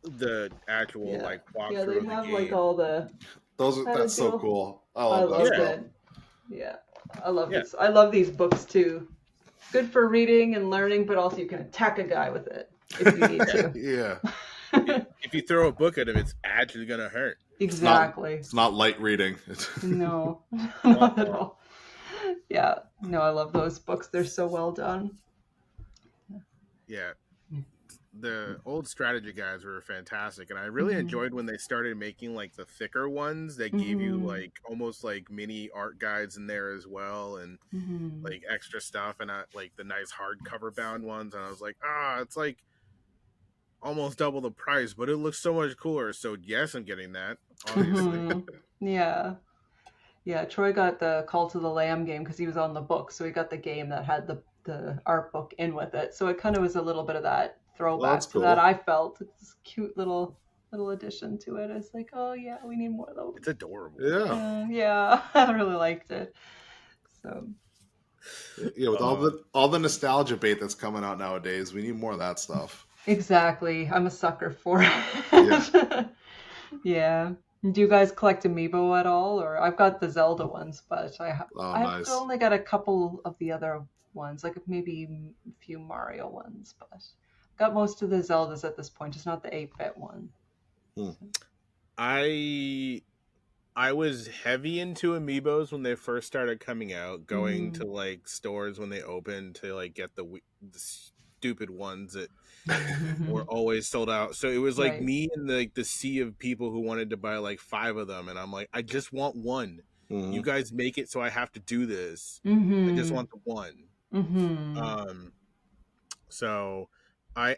Speaker 4: the actual walkthrough.
Speaker 1: Yeah, they have all the...
Speaker 3: That's so cool. I love
Speaker 1: that. Yeah. I love this. I love these books too. Good for reading and learning, but also you can attack a guy with it if you need to.
Speaker 3: Yeah.
Speaker 4: If you throw a book at him, it's actually gonna hurt.
Speaker 1: Exactly.
Speaker 3: It's not light reading.
Speaker 1: No, not at all. Yeah. No, I love those books. They're so well done.
Speaker 4: Yeah. The old strategy guides were fantastic, and I really enjoyed when they started making like the thicker ones that gave you like almost like mini art guides in there as well, and like extra stuff, and like the nice hardcover bound ones. And I was like, it's like almost double the price, but it looks so much cooler. So yes, I'm getting that. Obviously,
Speaker 1: yeah. Troy got the Cult of the Lamb game because he was on the book, so he got the game that had the art book in with it. So it kind of was a little bit of that throwback to that. I felt it's this cute little addition to it. It's like, oh yeah, we need more of those.
Speaker 4: It's adorable.
Speaker 1: Yeah, I really liked it. So
Speaker 3: yeah, with all the nostalgia bait that's coming out nowadays, we need more of that stuff.
Speaker 1: Exactly. I'm a sucker for it. Yeah. Do you guys collect Amiibo at all? Or I've got the Zelda ones, but I've only got a couple of the other ones, like maybe a few Mario ones, but I've got most of the Zeldas at this point, just not the 8-bit one.
Speaker 4: I was heavy into Amiibos when they first started coming out, going to like stores when they opened to like get the stupid ones that were always sold out. So it was like me and the sea of people who wanted to buy like 5 of them, and I'm like, I just want one. You guys make it so I have to do this. I just want the one. So I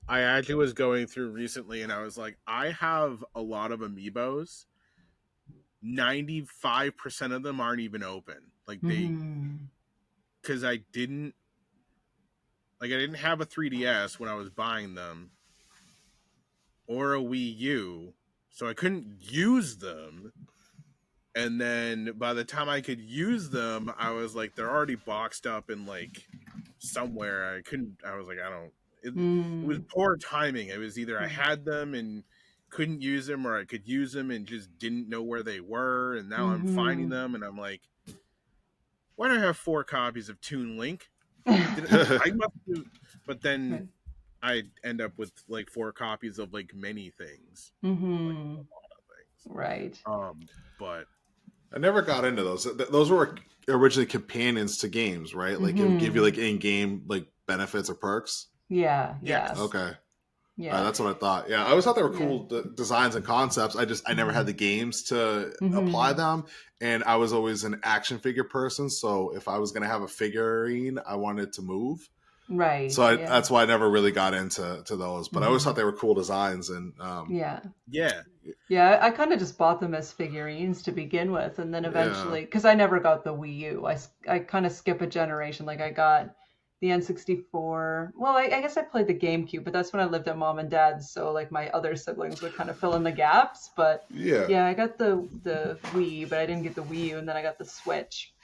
Speaker 4: actually was going through recently, and I was like, I have a lot of Amiibos. 95% of them aren't even open. Like because I didn't have a 3DS when I was buying them, or a Wii U, so I couldn't use them. And then by the time I could use them, I was like, they're already boxed up in like somewhere. I was like, it was poor timing. It was either I had them and couldn't use them, or I could use them and just didn't know where they were. And now I'm finding them, and I'm like, why do I have 4 copies of Toon Link? But then I end up with like 4 copies of like many things, like a lot of things.
Speaker 1: Right.
Speaker 4: But
Speaker 3: I never got into those. Those were originally companions to games, right? Like it would give you like in-game like benefits or perks.
Speaker 1: Yeah.
Speaker 3: Okay. Yeah, that's what I thought. Yeah, I always thought they were cool designs and concepts. I never had the games to apply them, and I was always an action figure person. So if I was going to have a figurine, I wanted to move.
Speaker 1: Right.
Speaker 3: So that's why I never really got into those. But I always thought they were cool designs, and
Speaker 1: I kind of just bought them as figurines to begin with, and then eventually, because I never got the Wii U, I kind of skip a generation. Like I got the N64. Well, I guess I played the GameCube, but that's when I lived at mom and dad's, so like my other siblings would kind of fill in the gaps. But I got the Wii, but I didn't get the Wii U, and then I got the Switch,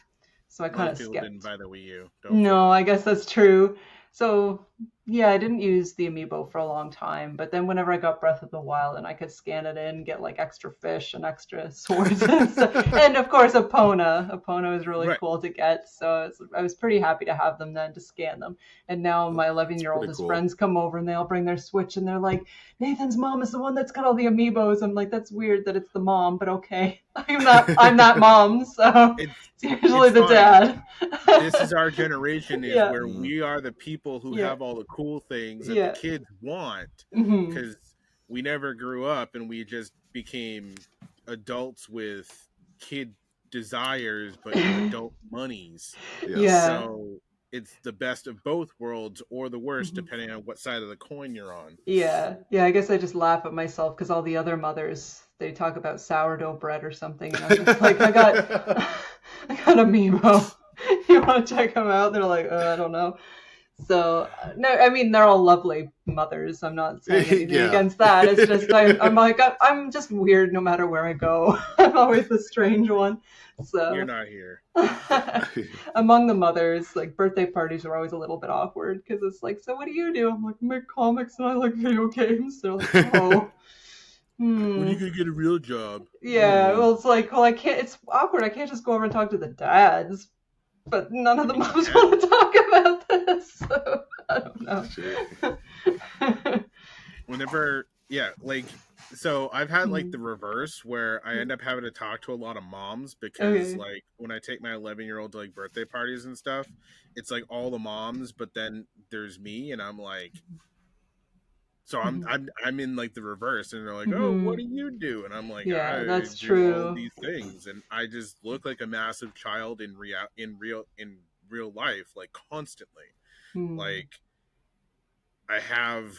Speaker 1: so I kind of skipped.
Speaker 4: Didn't buy the Wii U.
Speaker 1: No, I guess that's true. So I didn't use the Amiibo for a long time, but then whenever I got Breath of the Wild and I could scan it in, get like extra fish and extra swords and stuff, and of course Epona was really cool to get, so I was pretty happy to have them then to scan them. And now my 11-year-oldest friends come over and they all bring their Switch and they're like, Nathan's mom is the one that's got all the Amiibos. I'm like, that's weird that it's the mom, but okay. I'm not mom, so it's usually the dad.
Speaker 4: This is our generation, where we are the people who have all the cool things that the kids want, because we never grew up and we just became adults with kid desires but adult monies. So it's the best of both worlds, or the worst, depending on what side of the coin you're on.
Speaker 1: I guess I just laugh at myself because all the other mothers, they talk about sourdough bread or something, and I'm just like, I got Amiibo. You want to check them out? They're like, I don't know. So no, I mean, they're all lovely mothers. I'm not saying anything against that. It's just I'm like, I'm just weird no matter where I go. I'm always the strange one. So
Speaker 4: you're not here.
Speaker 1: Among the mothers, like birthday parties are always a little bit awkward because it's like, so what do you do? I'm like, I make comics and I like video games. They're like, oh.
Speaker 4: When are you gonna get a real job?
Speaker 1: Yeah, well, it's like, well, I can't. It's awkward. I can't just go over and talk to the dads. but none of the moms want to talk about this, so I don't know.
Speaker 4: Whenever, so I've had like the reverse where I end up having to talk to a lot of moms because like when I take my 11-year-old to like birthday parties and stuff, it's like all the moms, but then there's me, and I'm like, so I'm in like the reverse, and they're like, oh, what do you do? And I'm like, I
Speaker 1: that's
Speaker 4: do
Speaker 1: true.
Speaker 4: all these things, and I just look like a massive child in real life, like constantly. Like I have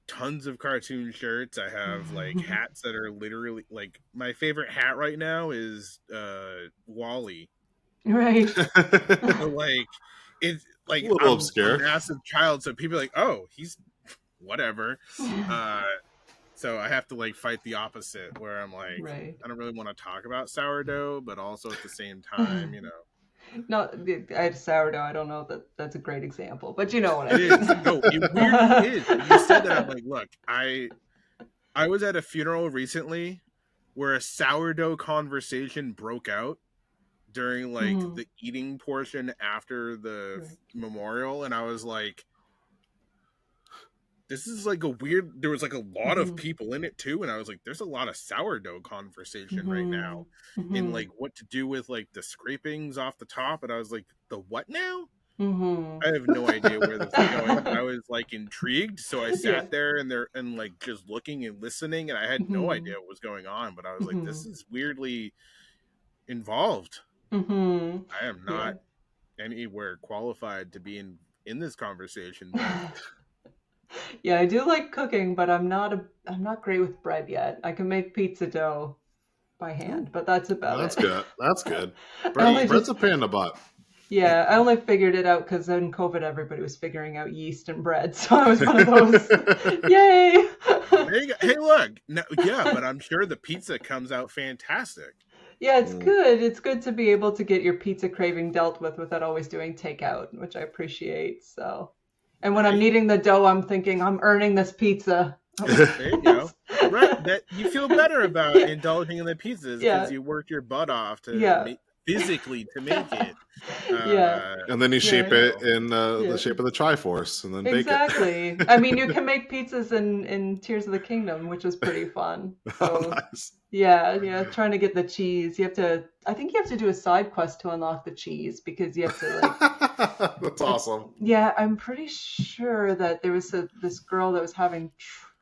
Speaker 4: tons of cartoon shirts. I have like hats that are literally like my favorite hat right now is Wally.
Speaker 1: Right.
Speaker 4: So, like it's like I'm
Speaker 3: obscure.
Speaker 4: a massive child, so people are like, oh, he's whatever. So I have to like fight the opposite where I'm like, I don't really want to talk about sourdough, but also at the same time, you know.
Speaker 1: No, I had sourdough. I don't know that that's a great example, but you know what I mean.
Speaker 4: No, it weirdly is. You said that, I'm like, look, I was at a funeral recently where a sourdough conversation broke out during like the eating portion after the memorial, and I was like, this is like a weird, there was like a lot of people in it too, and I was like, there's a lot of sourdough conversation right now in like what to do with like the scrapings off the top, and I was like, the what now? I have no idea where this is going. I was like intrigued, so I sat there and like just looking and listening, and I had no idea what was going on, but I was like, this is weirdly involved. I am not anywhere qualified to be in this conversation, but
Speaker 1: yeah, I do like cooking, but I'm not great with bread yet. I can make pizza dough by hand, but that's about
Speaker 3: it.
Speaker 1: Good.
Speaker 3: That's good. Bread's a pain in the butt.
Speaker 1: Yeah, I only figured it out because in COVID, everybody was figuring out yeast and bread, so I was one of those. Yay!
Speaker 4: Hey, look, no, yeah, but I'm sure the pizza comes out fantastic.
Speaker 1: Yeah, it's good. It's good to be able to get your pizza craving dealt with without always doing takeout, which I appreciate. So. And when I'm kneading the dough, I'm thinking I'm earning this pizza.
Speaker 4: There you go. Right, that you feel better about indulging in the pizzas because you work your butt off to physically to make it.
Speaker 3: And then you shape it in the shape of the Triforce, and then bake it.
Speaker 1: Exactly. I mean, you can make pizzas in Tears of the Kingdom, which is pretty fun. So,
Speaker 3: nice.
Speaker 1: Yeah, trying to get the cheese. I think you have to do a side quest to unlock the cheese because you have to like.
Speaker 3: That's awesome.
Speaker 1: Yeah, I'm pretty sure that there was this girl that was having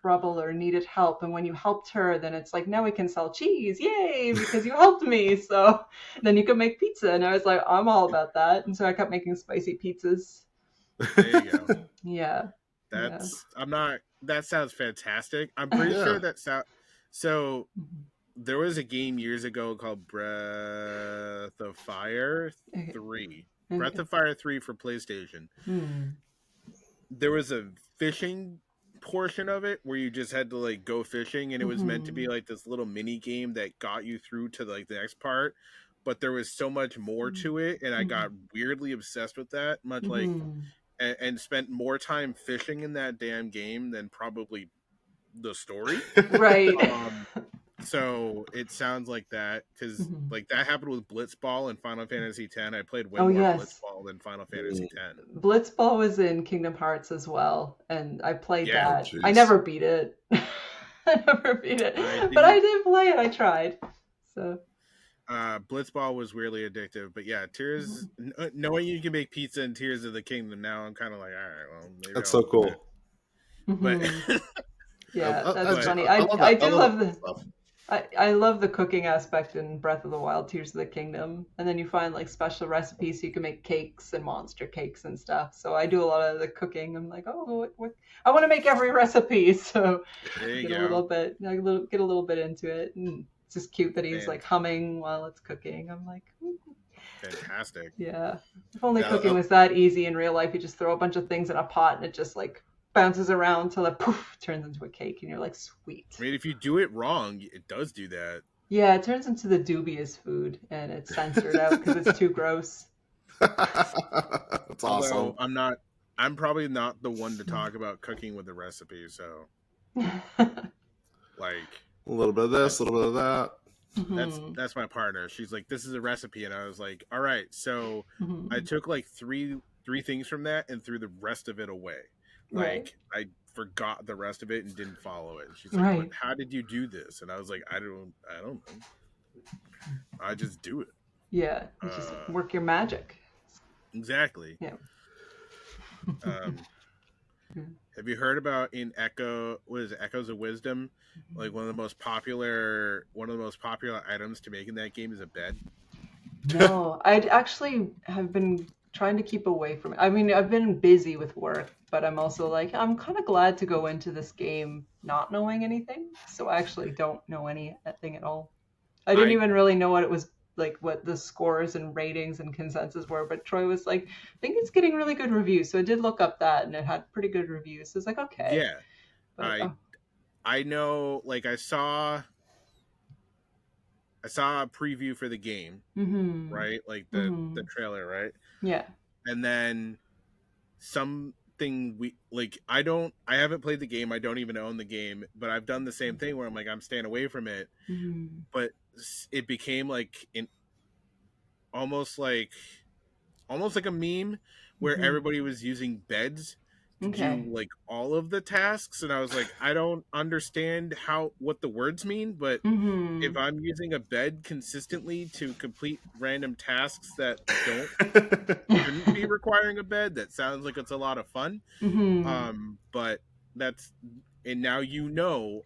Speaker 1: trouble or needed help, and when you helped her, then it's like, now we can sell cheese, yay, because you helped me. So then you can make pizza, and I was like, I'm all about that, and so I kept making spicy pizzas.
Speaker 4: There you go.
Speaker 1: Yeah.
Speaker 4: That sounds fantastic. I'm pretty sure that so there was a game years ago called Breath of Fire 3. Breath of Fire 3 for PlayStation. There was a fishing portion of it where you just had to like go fishing, and it was meant to be like this little mini game that got you through to like the next part, but there was so much more to it, and I got weirdly obsessed with that, much like and spent more time fishing in that damn game than probably the story.
Speaker 1: Right.
Speaker 4: So it sounds like that, because like that happened with Blitzball in Final Fantasy X. I played way more Blitzball than Final Fantasy X.
Speaker 1: Blitzball was in Kingdom Hearts as well, and I played that.
Speaker 3: Geez.
Speaker 1: I never beat it. But I did play it. I tried. So.
Speaker 4: Blitzball was weirdly addictive, but yeah, Tears. Knowing you can make pizza in Tears of the Kingdom now, I'm kind of like, all right, well, maybe
Speaker 3: that's so cool.
Speaker 4: But
Speaker 1: yeah, that's funny. I do love the stuff. I love the cooking aspect in Breath of the Wild, Tears of the Kingdom. And then you find like special recipes so you can make cakes and monster cakes and stuff. So I do a lot of the cooking. I'm like, oh, what? I want to make every recipe. So get a little bit into it. And it's just cute that he's like humming while it's cooking. I'm like,
Speaker 4: fantastic.
Speaker 1: Yeah. If only cooking was that easy in real life. You just throw a bunch of things in a pot and it just like bounces around till it turns into a cake, and you're like, sweet.
Speaker 4: I mean, if you do it wrong, it does do that.
Speaker 1: Yeah, it turns into the dubious food, and it's censored out because it's too gross.
Speaker 3: That's awesome.
Speaker 4: I'm probably not the one to talk about cooking with the recipe, so like
Speaker 3: a little bit of this, a little bit of that.
Speaker 4: That's my partner. She's like, this is a recipe, and I was like, all right. So I took like three things from that and threw the rest of it away. Like I forgot the rest of it and didn't follow it. And she's like, but how did you do this? And I was like, I don't know. I just do it.
Speaker 1: Yeah, just work your magic.
Speaker 4: Exactly.
Speaker 1: Yeah.
Speaker 4: Have you heard about in Echoes of Wisdom? Like one of the most popular items to make in that game is a bed.
Speaker 1: No, I actually have been trying to keep away from it. I mean, I've been busy with work, but I'm also like, I'm kind of glad to go into this game not knowing anything. So I actually don't know anything at all. I didn't even really know what it was like, what the scores and ratings and consensus were, but Troy was like, I think it's getting really good reviews. So I did look up that and it had pretty good reviews. So it's like, okay.
Speaker 4: Yeah. But, I know, like I saw a preview for the game, right? Like the trailer, right?
Speaker 1: Yeah.
Speaker 4: And then something I haven't played the game. I don't even own the game, but I've done the same thing where I'm like, I'm staying away from it. But it became like almost like a meme where everybody was using beds to do like all of the tasks, and I was like, I don't understand what the words mean, but if I'm using a bed consistently to complete random tasks that shouldn't be requiring a bed, that sounds like it's a lot of fun. But and now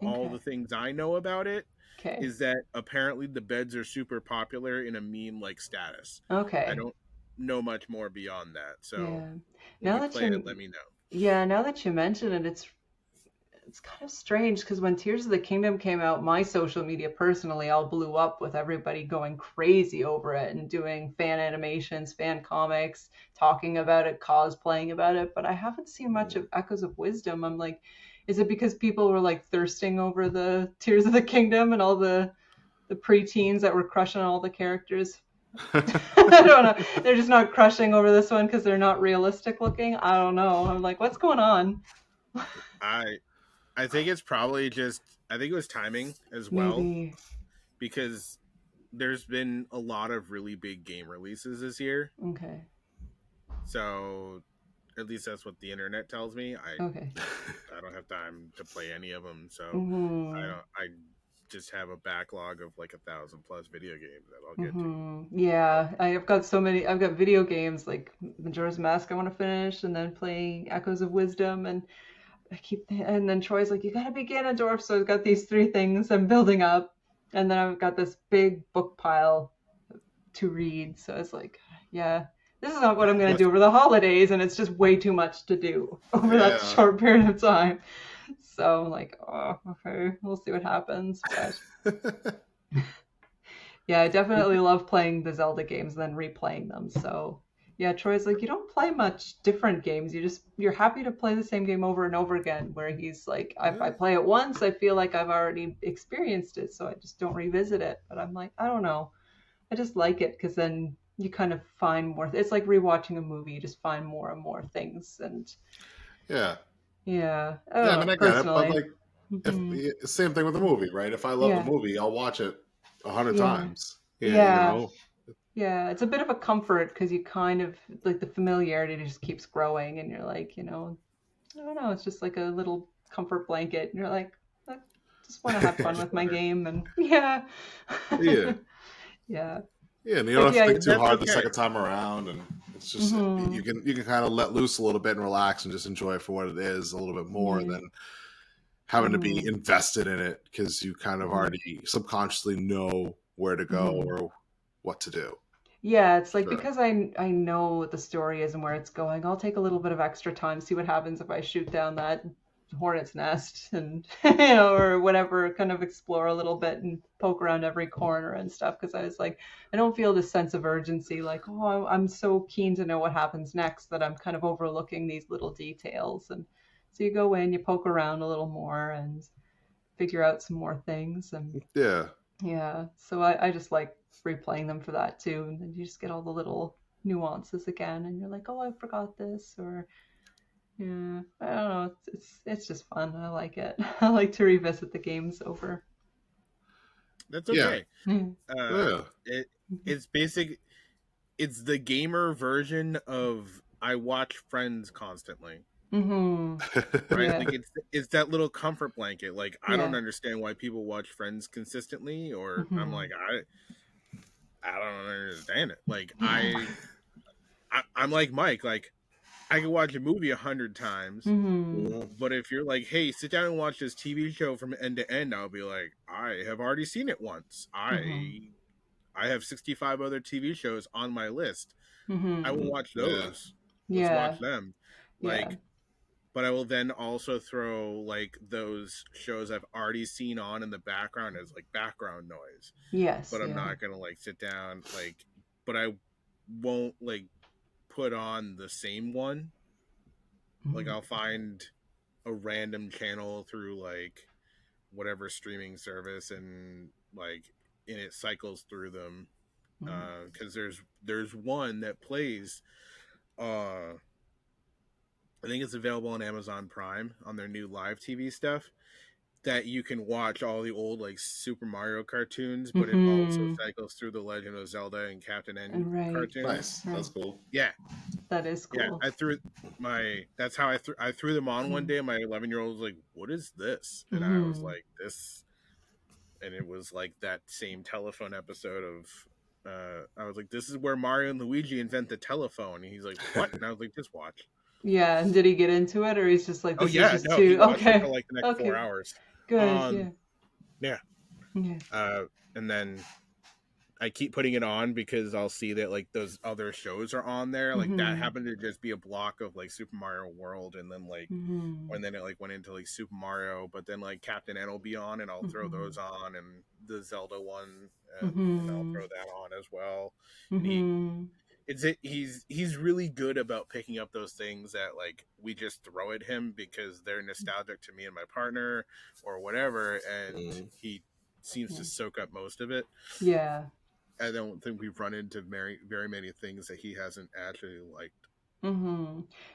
Speaker 4: all the things I know about it is that apparently the beds are super popular in a meme like status. I don't know much more beyond that. So
Speaker 1: now
Speaker 4: that play it, let me know.
Speaker 1: Yeah, now that you mention it, it's kind of strange because when Tears of the Kingdom came out, my social media personally all blew up with everybody going crazy over it and doing fan animations, fan comics, talking about it, cosplaying about it. But I haven't seen much of Echoes of Wisdom. I'm like, is it because people were like thirsting over the Tears of the Kingdom and all the preteens that were crushing on all the characters? I don't know. They're just not crushing over this one because they're not realistic looking. I don't know. I'm like, what's going on?
Speaker 4: I think it's probably I think it was timing as well.
Speaker 1: Maybe.
Speaker 4: Because there's been a lot of really big game releases this year.
Speaker 1: Okay.
Speaker 4: So at least that's what the internet tells me. I don't have time to play any of them, so I just have a backlog of like 1,000+ video games that I'll get to.
Speaker 1: Yeah, I've got so many. I've got video games like Majora's Mask I want to finish, and then playing Echoes of Wisdom, and and then Troy's like, you gotta be Ganondorf, so I've got these 3 things I'm building up, and then I've got this big book pile to read. So it's like, yeah, this is not what I'm gonna do over the holidays, and it's just way too much to do over that short period of time. So I'm like, oh, okay, we'll see what happens. But yeah, I definitely love playing the Zelda games and then replaying them. So yeah, Troy's like, you don't play much different games. You're happy to play the same game over and over again. Where he's like, if I play it once, I feel like I've already experienced it, so I just don't revisit it. But I'm like, I don't know. I just like it because then you kind of find more. It's like rewatching a movie. You just find more and more things. And
Speaker 3: yeah.
Speaker 1: Yeah.
Speaker 3: I mean, I get it, but like, same thing with the movie, right? If I love the movie, I'll watch it 100 times.
Speaker 1: Yeah. You know? Yeah, it's a bit of a comfort because you kind of like the familiarity just keeps growing, and you're like, I don't know, it's just like a little comfort blanket, and you're like, I just want to have fun with my game, and yeah.
Speaker 3: Yeah, and you don't have to think too hard the second time around, and it's just you can kind of let loose a little bit and relax and just enjoy it for what it is a little bit more than having to be invested in it because you kind of already subconsciously know where to go or what to do.
Speaker 1: Yeah, it's like because I know what the story is and where it's going, I'll take a little bit of extra time, see what happens if I shoot down that hornet's nest and or whatever, kind of explore a little bit and poke around every corner and stuff, because I was like, I don't feel this sense of urgency like, oh, I'm so keen to know what happens next that I'm kind of overlooking these little details. And so you go in, you poke around a little more and figure out some more things. And so I just like replaying them for that too, and then you just get all the little nuances again, and you're like, oh, I forgot this, or I don't know, it's just fun. I like it. I like to revisit the games over.
Speaker 4: That's okay.
Speaker 3: Yeah.
Speaker 4: It's basic. It's the gamer version of I watch Friends constantly.
Speaker 1: Mm-hmm.
Speaker 4: Right?
Speaker 1: Yeah.
Speaker 4: Like it's that little comfort blanket. Like I don't understand why people watch Friends consistently, or I'm like I don't understand it. Like I'm like Mike. Like I can watch a movie 100 times, but if you're like, hey, sit down and watch this TV show from end to end, I'll be like, I have already seen it once. I have 65 other TV shows on my list. I will watch those. Let's watch them. Like, but I will then also throw like those shows I've already seen on in the background as like background noise.
Speaker 1: Yes.
Speaker 4: But I'm not gonna like sit down like, but I won't like put on the same one. Like I'll find a random channel through like whatever streaming service and like and it cycles through them because there's one that plays I think it's available on Amazon Prime on their new live TV stuff that you can watch all the old like Super Mario cartoons, but it also cycles through the Legend of Zelda and Captain N cartoons.
Speaker 3: Nice, that's cool.
Speaker 4: Yeah,
Speaker 1: that is cool.
Speaker 4: Yeah, that's how I threw them on one day. And my 11-year-old was like, "What is this?" And I was like, "This," and it was like that same telephone episode of. I was like, "This is where Mario and Luigi invent the telephone," and he's like, "What?" And I was like, "Just watch."
Speaker 1: Yeah, and did he get into it, or he's just like,
Speaker 4: "Oh yeah,
Speaker 1: is just
Speaker 4: no,
Speaker 1: too...
Speaker 4: he watched
Speaker 1: okay,
Speaker 4: it for like the next 4 hours."
Speaker 1: Good,
Speaker 4: yeah. And then I keep putting it on because I'll see that like those other shows are on there. Like that happened to just be a block of like Super Mario World, and then like and then it like went into like Super Mario, but then like Captain N will be on, and I'll throw those on, and the Zelda one, and I'll throw that on as well. He's really good about picking up those things that like we just throw at him because they're nostalgic to me and my partner or whatever, and he seems to soak up most of it.
Speaker 1: Yeah.
Speaker 4: I don't think we've run into very many things that he hasn't actually liked.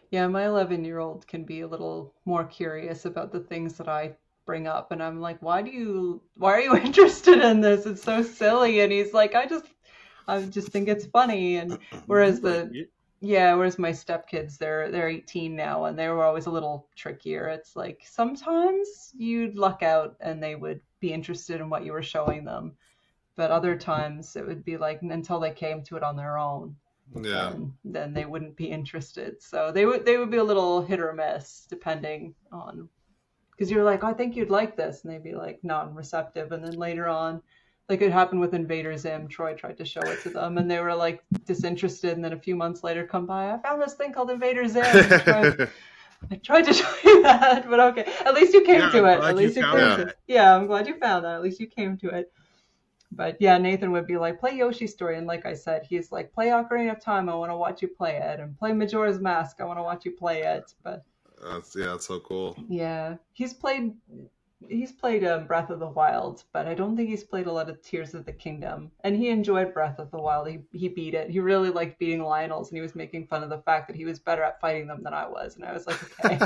Speaker 1: Yeah, my 11-year-old can be a little more curious about the things that I bring up, and I'm like, why are you interested in this? It's so silly. And he's like, I just think it's funny. And whereas whereas my stepkids, they're 18 now, and they were always a little trickier. It's like sometimes you'd luck out and they would be interested in what you were showing them, but other times it would be like until they came to it on their own, then they wouldn't be interested. So they would be a little hit or miss depending on, because you're like, I think you'd like this, and they'd be like non-receptive, and then later on. Like it happened with Invader Zim. Troy tried to show it to them, and they were like disinterested. And then a few months later, come by, I found this thing called Invader Zim. I tried to show you that, but okay. At least you came to it. At least you came to it. Yeah, I'm glad you found that. At least you came to it. But yeah, Nathan would be like, play Yoshi's Story, and like I said, he's like, play Ocarina of Time. I want to watch you play it, and play Majora's Mask. I want to watch you play it. But
Speaker 3: that's so cool.
Speaker 1: Yeah, he's played Breath of the Wild, but I don't think he's played a lot of Tears of the Kingdom. And he enjoyed Breath of the Wild. He beat it. He really liked beating Lionels, and he was making fun of the fact that he was better at fighting them than I was. And I was like, okay.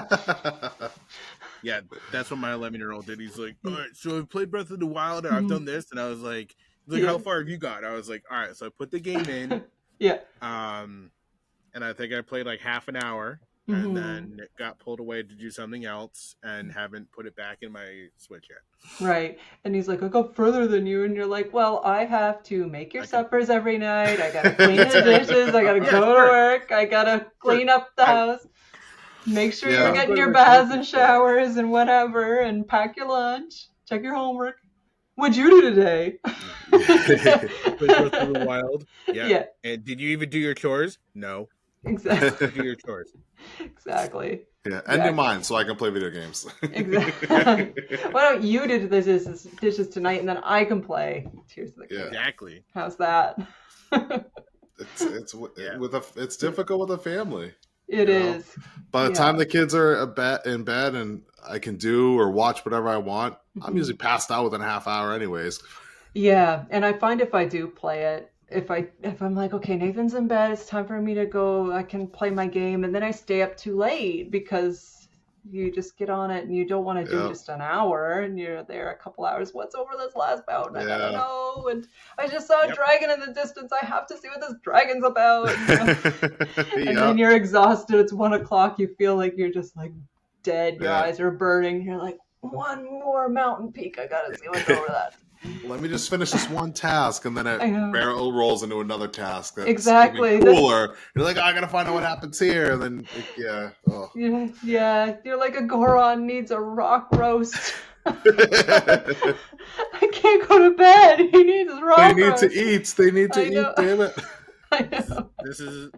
Speaker 4: Yeah, that's what my 11-year-old did. He's like, all right, so I've played Breath of the Wild, and I've done this. And I was like, how far have you got? I was like, all right, so I put the game in. And I think I played like half an hour. And then it got pulled away to do something else, and haven't put it back in my Switch yet.
Speaker 1: Right. And he's like, I go further than you. And you're like, well, I have to make your suppers every night. I got to clean the dishes. I got to go to work. I got to clean up the house. Make sure you're getting your baths and showers and whatever, and pack your lunch. Check your homework. What'd you do today?
Speaker 4: Breath of the Wild. Yeah. And did you even do your chores? No.
Speaker 1: Exactly.
Speaker 4: Do your chores.
Speaker 1: Exactly.
Speaker 3: Yeah, and do mine so I can play video games.
Speaker 1: Exactly. Why don't you do the dishes tonight, and then I can play Tears of the Kingdom?
Speaker 4: Exactly.
Speaker 1: How's that?
Speaker 3: It's difficult with a family.
Speaker 1: It is.
Speaker 3: By the time the kids are in bed and I can do or watch whatever I want, I'm usually passed out within a half hour anyways.
Speaker 1: Yeah, and I find if I do play it, if I'm like, okay, Nathan's in bed, it's time for me to go, I can play my game, and then I stay up too late because you just get on it and you don't want to do just an hour and you're there a couple hours. What's over this last mountain? I gotta know. And I just saw a dragon in the distance. I have to see what this dragon's about. And then you're exhausted. It's 1 o'clock. You feel like you're just like dead. Your eyes are burning. You're like, one more mountain peak. I gotta see what's over that.
Speaker 3: Let me just finish this one task, and then it barrel rolls into another task. That's
Speaker 1: exactly
Speaker 3: even cooler. You're like, I gotta find out what happens here. And then,
Speaker 1: you're like a Goron needs a rock roast. I can't go to bed. He needs rock roast.
Speaker 3: They need to eat. They need to eat. Damn it.
Speaker 1: I know.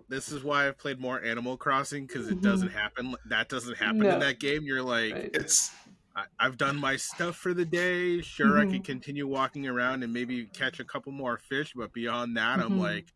Speaker 4: This is why I've played more Animal Crossing, because it doesn't happen. That doesn't happen in that game. You're like, I've done my stuff for the day. Sure, I could continue walking around and maybe catch a couple more fish, but beyond that, I'm like,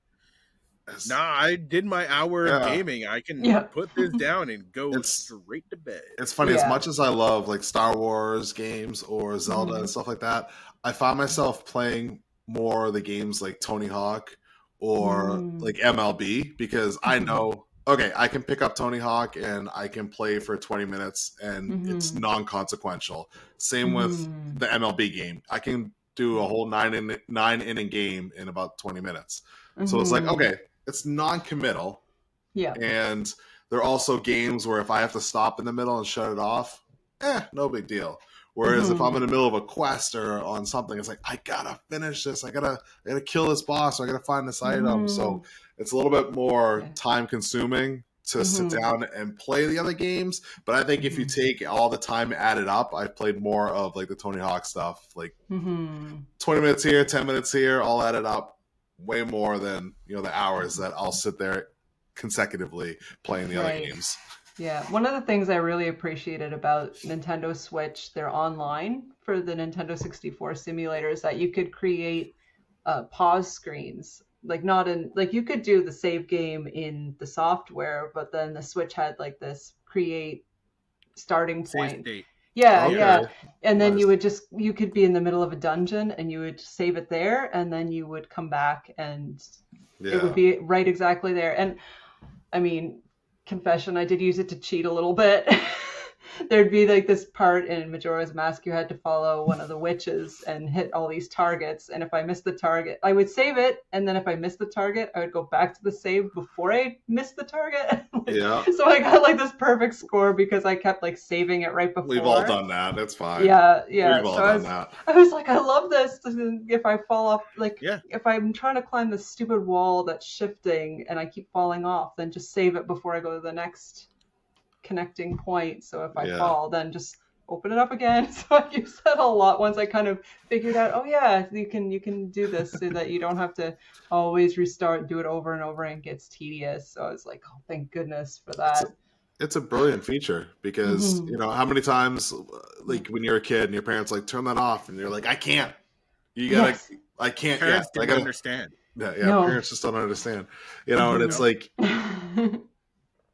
Speaker 4: nah, I did my hour of gaming. I can put this down and go straight to bed.
Speaker 3: It's funny, as much as I love like Star Wars games or Zelda and stuff like that, I find myself playing more of the games like Tony Hawk or like MLB, because I know, okay, I can pick up Tony Hawk and I can play for 20 minutes and it's non-consequential. Same with the MLB game. I can do a whole nine inning game in about 20 minutes. So it's like, okay, it's non-committal.
Speaker 1: Yeah.
Speaker 3: And there are also games where if I have to stop in the middle and shut it off, no big deal. Whereas if I'm in the middle of a quest or on something, it's like, I gotta finish this. I gotta kill this boss. Or I gotta find this item. So it's a little bit more time consuming to sit down and play the other games. But I think if you take all the time added up, I've played more of like the Tony Hawk stuff, like 20 minutes here, 10 minutes here, all added up, way more than, the hours that I'll sit there consecutively playing the other games.
Speaker 1: Yeah, one of the things I really appreciated about Nintendo Switch, their online for the Nintendo 64 simulator, is that you could create pause screens. Like you could do the save game in the software, but then the Switch had like this create starting point. Yeah. And then you could be in the middle of a dungeon and you would save it there, and then you would come back and it would be right exactly there. And I mean, confession, I did use it to cheat a little bit. There'd be like this part in Majora's Mask, you had to follow one of the witches and hit all these targets, and if I missed the target, I would save it, and then if I missed the target, I would go back to the save before I missed the target. So I got like this perfect score because I kept like saving it right before.
Speaker 3: We've all done that. That's fine.
Speaker 1: Yeah.
Speaker 3: We've all done that.
Speaker 1: I was like, I love this. If I fall off, if I'm trying to climb this stupid wall that's shifting and I keep falling off, then just save it before I go to the next connecting point. So if I fall, then just open it up again. So I used that a lot once I kind of figured out, you can do this so that you don't have to always restart, do it over and over, and it gets tedious. So I was like, oh, thank goodness for that.
Speaker 3: It's a brilliant feature because how many times, like when you're a kid and your parents like turn that off and you're like, I can't. You gotta. I can't.
Speaker 4: Parents don't understand.
Speaker 3: Parents just don't understand. And it's like.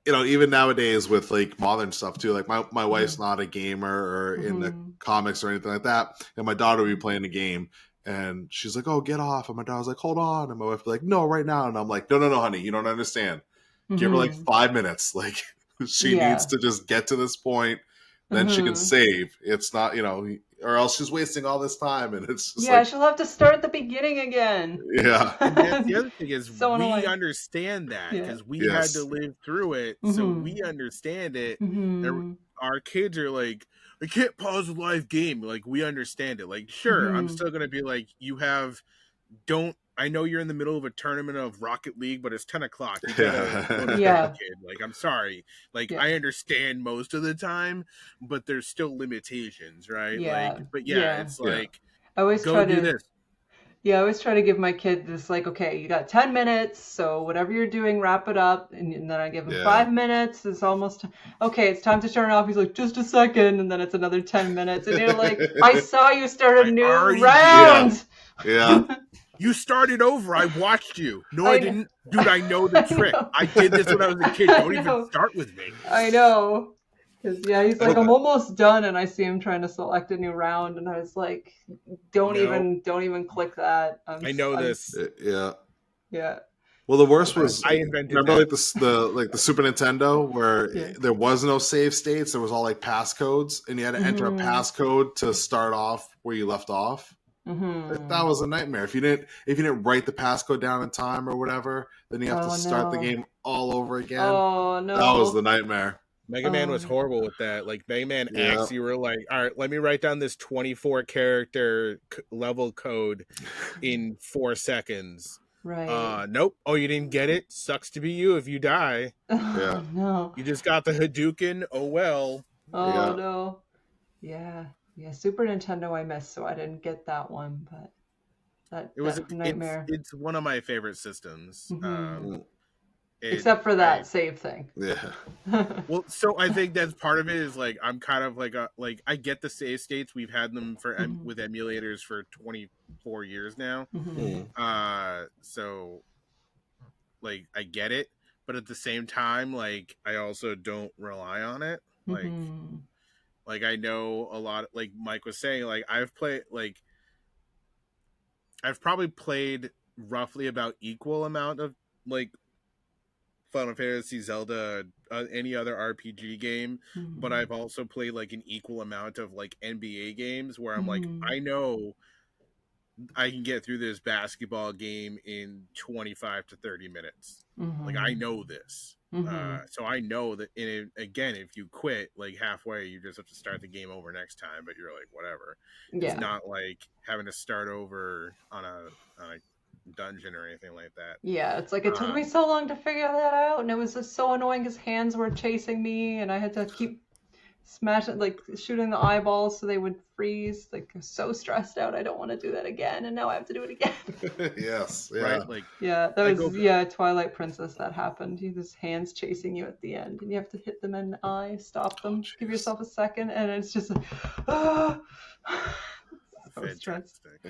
Speaker 3: Even nowadays with like modern stuff too, like my wife's not a gamer or in the comics or anything like that. And my daughter would be playing a game and she's like, oh, get off. And my daughter's like, hold on. And my wife would be like, no, right now. And I'm like, no, honey, you don't understand. Give her like 5 minutes. Like she needs to just get to this point. Then she can save. It's not, or else she's wasting all this time. And it's just
Speaker 1: she'll have to start at the beginning again.
Speaker 3: Yeah.
Speaker 4: And the other thing is we understand that because we had to live through it. So we understand it. Our kids are like, I can't pause a live game. Like, we understand it. Like, sure, I'm still going to be like, I know you're in the middle of a tournament of Rocket League, but it's 10 o'clock. You gotta go to bed, kid. Like, I'm sorry. Like, I understand most of the time, but there's still limitations, right? It's like,
Speaker 1: I always
Speaker 4: go do this.
Speaker 1: Yeah, I always try to give my kid this, like, okay, you got 10 minutes, so whatever you're doing, wrap it up. And then I give him 5 minutes. It's almost, okay, it's time to turn it off. He's like, just a second. And then it's another 10 minutes. And you're like, I saw you start a new round.
Speaker 3: Yeah.
Speaker 1: You
Speaker 4: started over. I watched you. No, I didn't. Dude, I know the trick. I did this when I was a kid. Don't even start with me.
Speaker 1: I know. Because he's like, I'm almost done, and I see him trying to select a new round, and I was like, don't even click that.
Speaker 4: I know this.
Speaker 3: Yeah.
Speaker 1: Yeah.
Speaker 3: Well, the worst was
Speaker 4: I invented.
Speaker 3: Remember, like the Super Nintendo, where there was no save states. There was all like passcodes, and you had to enter a passcode to start off where you left off. That was a nightmare. If you didn't write the passcode down in time or whatever, then you have to start the game all over again.
Speaker 1: Oh no,
Speaker 3: that was the nightmare.
Speaker 4: Mega Man was horrible with that. Like Mega Man X, you were like, all right, let me write down this 24 character level code in 4 seconds.
Speaker 1: Right.
Speaker 4: Nope. Oh, you didn't get it? Sucks to be you if you die.
Speaker 1: Oh, no.
Speaker 4: You just got the Hadouken. Oh well.
Speaker 1: Oh no. Yeah. Yeah. Super Nintendo I missed, so I didn't get that one, but
Speaker 4: it was
Speaker 1: a nightmare.
Speaker 4: It's one of my favorite systems.
Speaker 1: Except for that save thing.
Speaker 3: Yeah.
Speaker 4: Well, so I think that's part of it is like I'm kind of like I get the save states. We've had them for with emulators for 24 years now. So like I get it, but at the same time, like I also don't rely on it. Like I know a lot. Like Mike was saying, like I've probably played roughly about equal amount of like Final Fantasy, Zelda, any other RPG game, but I've also played like an equal amount of like NBA games where I'm like, I know I can get through this basketball game in 25 to 30 minutes. Like I know this. So I know that again, if you quit like halfway, you just have to start the game over next time, but you're like, whatever. It's not like having to start over on a dungeon or anything like that.
Speaker 1: Yeah, it's like it took me so long to figure that out, and it was just so annoying because hands were chasing me, and I had to keep smashing, like shooting the eyeballs so they would freeze. Like I was so stressed out. I don't want to do that again, and now I have to do it again.
Speaker 3: Yes, yeah,
Speaker 4: right. Like
Speaker 1: that was Twilight Princess. That happened. There's hands chasing you at the end, and you have to hit them in the eye, stop them, give yourself a second, and it's just like,
Speaker 4: fantastic.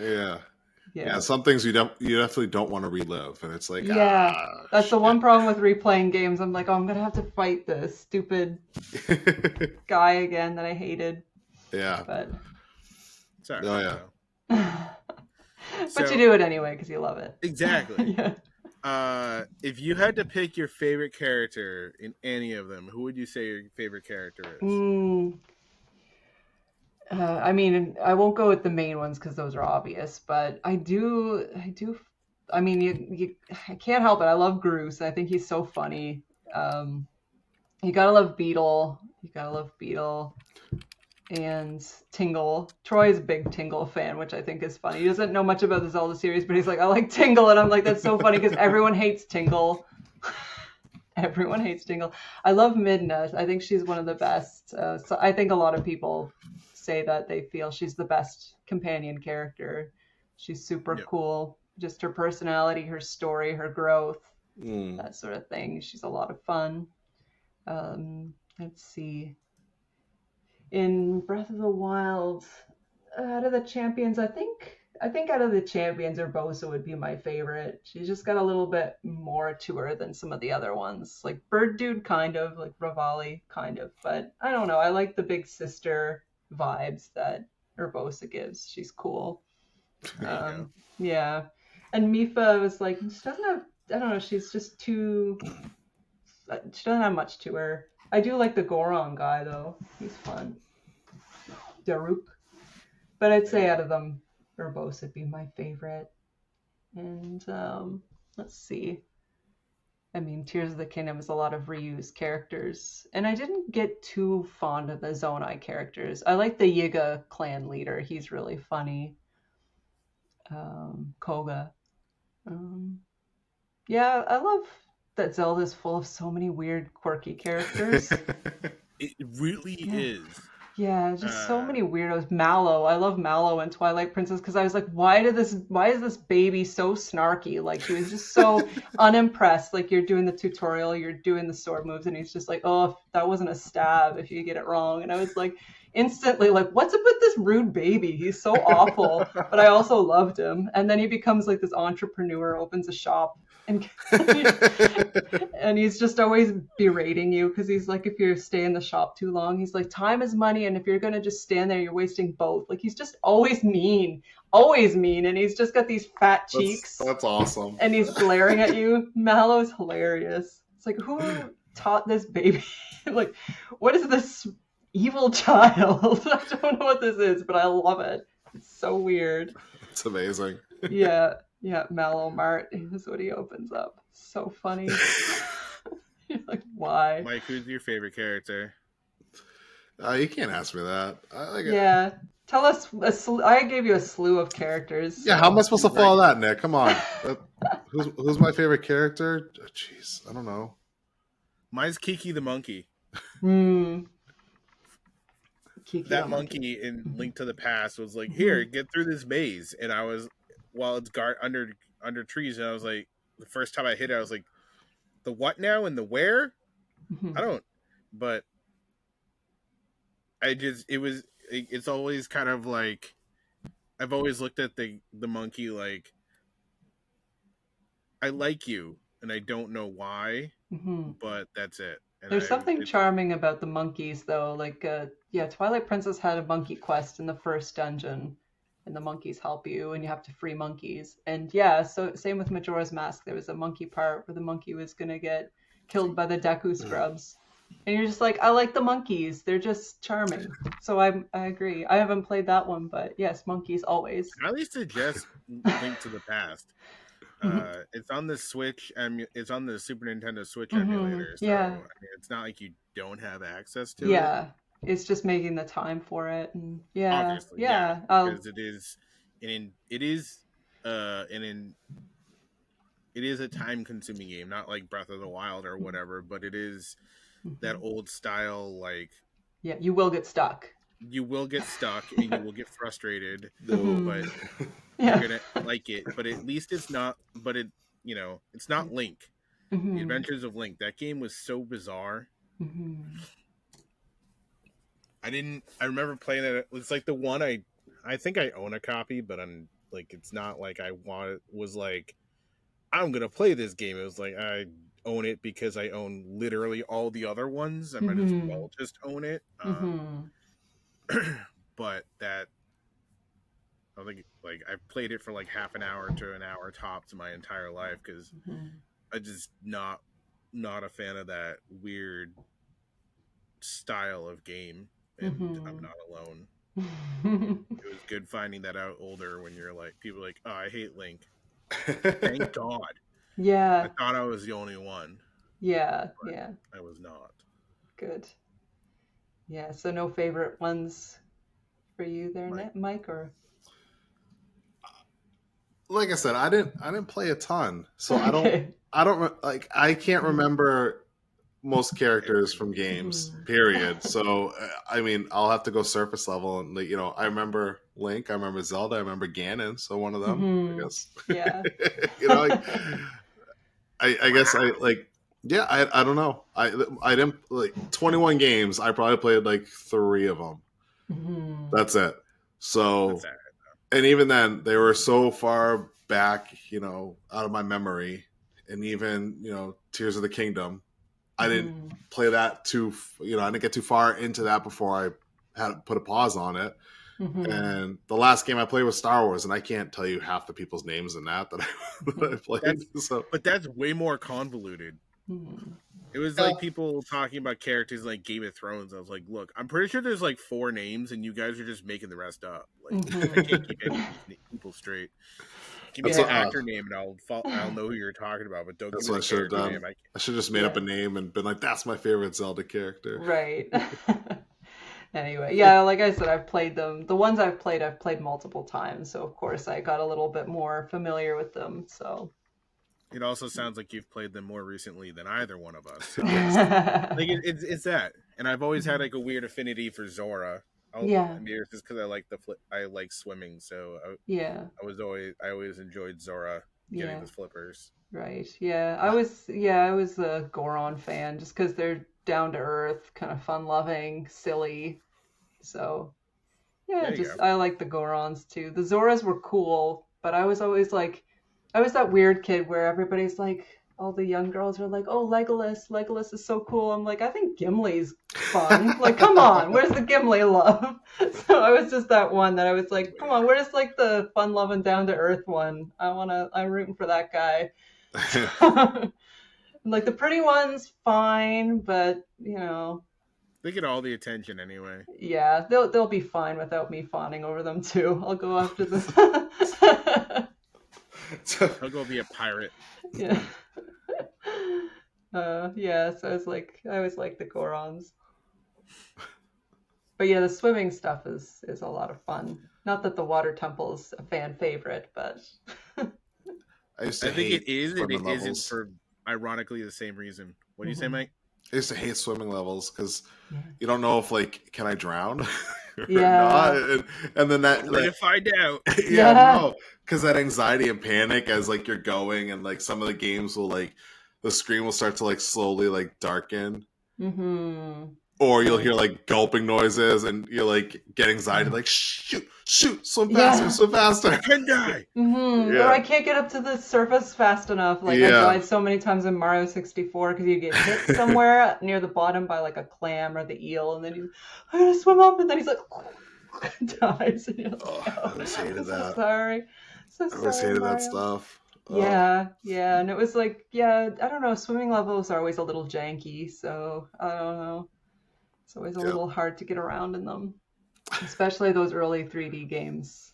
Speaker 3: Yeah, some things you definitely don't want to relive, and it's like
Speaker 1: that's the one problem with replaying games. I'm like, I'm gonna have to fight this stupid guy again that I hated.
Speaker 3: Yeah,
Speaker 1: but
Speaker 4: sorry.
Speaker 1: But you do it anyway because you love it.
Speaker 4: Exactly. If you had to pick your favorite character in any of them, who would you say your favorite character is?
Speaker 1: I mean, I won't go with the main ones because those are obvious, but I do. I mean, I can't help it. I love Groose. I think he's so funny. You gotta love Beetle. And Tingle. Troy's a big Tingle fan, which I think is funny. He doesn't know much about the Zelda series, but he's like, I like Tingle, and I'm like, that's so funny because everyone hates Tingle. Everyone hates Tingle. I love Midna. I think she's one of the best. So I think a lot of people say that they feel she's the best companion character. She's super cool. Just her personality, her story, her growth, that sort of thing. She's a lot of fun. Let's see. In Breath of the Wild, out of the champions, I think out of the champions, Urbosa would be my favorite. She's just got a little bit more to her than some of the other ones. Like Bird Dude, kind of, like Revali, kind of. But I don't know. I like the big sister vibes that Urbosa gives. She's cool. Yeah. And Mipha was like, she doesn't have, I don't know, she's just too, she doesn't have much to her. I do like the Goron guy though. He's fun. Daruk. But I'd say out of them, Urbosa would be my favorite. And let's see. I mean, Tears of the Kingdom is a lot of reused characters. And I didn't get too fond of the Zonai characters. I like the Yiga clan leader. He's really funny. Koga. Yeah, I love that Zelda's full of so many weird, quirky characters.
Speaker 4: It really is.
Speaker 1: Yeah, just so many weirdos. Mallow. I love Mallow and Twilight Princess because I was like, why is this baby so snarky? Like, she was just so unimpressed. Like, you're doing the tutorial, you're doing the sword moves, and he's just like, oh, that wasn't a stab if you get it wrong. And I was like, instantly like, what's up with this rude baby? He's so awful. But I also loved him. And then he becomes like this entrepreneur, opens a shop, and and he's just always berating you because he's like, if you stay in the shop too long, he's like, time is money, and if you're gonna just stand there, you're wasting both. Like, he's just always mean, and he's just got these fat cheeks.
Speaker 3: That's awesome.
Speaker 1: And he's glaring at you. Mallow's hilarious. It's like, who taught this baby? Like, what is this evil child? I don't know what this is, but I love it. It's so weird.
Speaker 3: It's amazing.
Speaker 1: Yeah, Mallow Mart is what he opens up. So funny. You're like, why?
Speaker 4: Mike, who's your favorite character?
Speaker 3: You can't ask me that.
Speaker 1: Yeah. Tell us. I gave you a slew of characters.
Speaker 3: Yeah, how am I supposed to follow that, Nick? Come on. Who's my favorite character? Jeez, I don't know.
Speaker 4: Mine's Kiki the monkey.
Speaker 1: Kiki
Speaker 4: that monkey in Link to the Past was like, here, get through this maze. And I was, while it's under trees, and I was like, the first time I hit it, I was like, the what now and the where? I don't, but it's always kind of like, I've always looked at the monkey like, I like you, and I don't know why, but that's it. And
Speaker 1: there's something charming about the monkeys, though. Like, Twilight Princess had a monkey quest in the first dungeon, and the monkeys help you, and you have to free monkeys. And so same with Majora's Mask. There was a monkey part where the monkey was gonna get killed by the Deku Scrubs, and you're just like, I like the monkeys. They're just charming. So I agree. I haven't played that one, but yes, monkeys always.
Speaker 4: I at least suggest Link to the Past. It's on the Switch, and it's on the Super Nintendo Switch emulator. So, I mean, it's not like you don't have access to it.
Speaker 1: Yeah, it's just making the time for it, and
Speaker 4: obviously, because it is a time-consuming game, not like Breath of the Wild or whatever, but it is that old style, like,
Speaker 1: you will get stuck.
Speaker 4: You will get stuck, and you will get frustrated, but you're gonna like it. But at least it's not. But it's not Link. The Adventures of Link. That game was so bizarre. I remember playing it. It's like the one I think I own a copy, but I'm like, it's not like was like, I'm gonna play this game. It was like, I own it because I own literally all the other ones. I might as well just own it. But that, I think, like, I've played it for like half an hour to an hour tops my entire life, because I just not a fan of that weird style of game, and I'm not alone. It was good finding that out older, when you're like, people are like, oh, I hate Link. Thank God.
Speaker 1: Yeah.
Speaker 4: I thought I was the only one.
Speaker 1: Yeah.
Speaker 4: I was not.
Speaker 1: Good. Yeah, so no favorite ones for you there, Mike, or?
Speaker 3: Like I said, I didn't play a ton, so I can't remember most characters from games. Period. So I mean, I'll have to go surface level, and I remember Link, I remember Zelda, I remember Ganon. So one of them, I guess.
Speaker 1: Yeah.
Speaker 3: I guess I don't know. I didn't like 21 games. I probably played like 3 of them. That's it. So, and even then, they were so far back, out of my memory. And even Tears of the Kingdom, I didn't play that I didn't get too far into that before I had to put a pause on it. And the last game I played was Star Wars, and I can't tell you half the people's names in that I played.
Speaker 4: But that's way more convoluted. It was like people talking about characters like Game of Thrones. I was like, look, I'm pretty sure there's like 4 names, and you guys are just making the rest up. Like, I can't keep any of these people straight. Give me an actor name, and I'll know who you're talking about. But don't give me the character name.
Speaker 3: I should have just made up a name and been like, that's my favorite Zelda character.
Speaker 1: Right. Anyway, like I said, I've played them. The ones I've played multiple times. So of course I got a little bit more familiar with them. So.
Speaker 4: It also sounds like you've played them more recently than either one of us. So like it's that, and I've always had like a weird affinity for Zora. Maybe it's just because I like swimming, so I always enjoyed Zora getting the flippers.
Speaker 1: Right. Yeah. I was a Goron fan, just because they're down to earth, kind of fun loving, silly. So yeah, I like the Gorons too. The Zoras were cool, but I was always like, I was that weird kid where everybody's like, all the young girls are like, oh, Legolas is so cool. I'm like, I think Gimli's fun. Like, come on, where's the Gimli love? So I was just that one that I was like, come on, where's like the fun loving down to earth one? I'm rooting for that guy. Like the pretty one's fine, but you know,
Speaker 4: they get all the attention anyway.
Speaker 1: Yeah, they'll be fine without me fawning over them too. I'll go after this.
Speaker 4: I'll go be a pirate.
Speaker 1: Yeah. Yeah, so I always like the Gorons. But yeah, the swimming stuff is a lot of fun. Not that the water temple's a fan favorite, but
Speaker 4: I think it is, and it isn't for ironically the same reason. What do you say, Mike?
Speaker 3: I used to hate swimming levels because you don't know if like, can I drown? Or
Speaker 1: yeah.
Speaker 3: not? And then that
Speaker 4: to find out.
Speaker 3: Yeah, no, because that anxiety and panic as like you're going, and like some of the games will like the screen will start to like slowly like darken.
Speaker 1: Mm-hmm.
Speaker 3: Or you'll hear like gulping noises, and you'll like get anxiety, like shoot, swim faster.
Speaker 4: I can die.
Speaker 1: Mm-hmm. Yeah. Or I can't get up to the surface fast enough. Like I died so many times in Mario 64 because you get hit somewhere near the bottom by like a clam or the eel, and then I'm gonna swim up, and then he's like dies. And you're like,
Speaker 3: I always hated that.
Speaker 1: Sorry.
Speaker 3: I always hated Mario. That stuff.
Speaker 1: Yeah, and it was like, I don't know, swimming levels are always a little janky, so I don't know. It's always a little hard to get around in them, especially those early 3D games.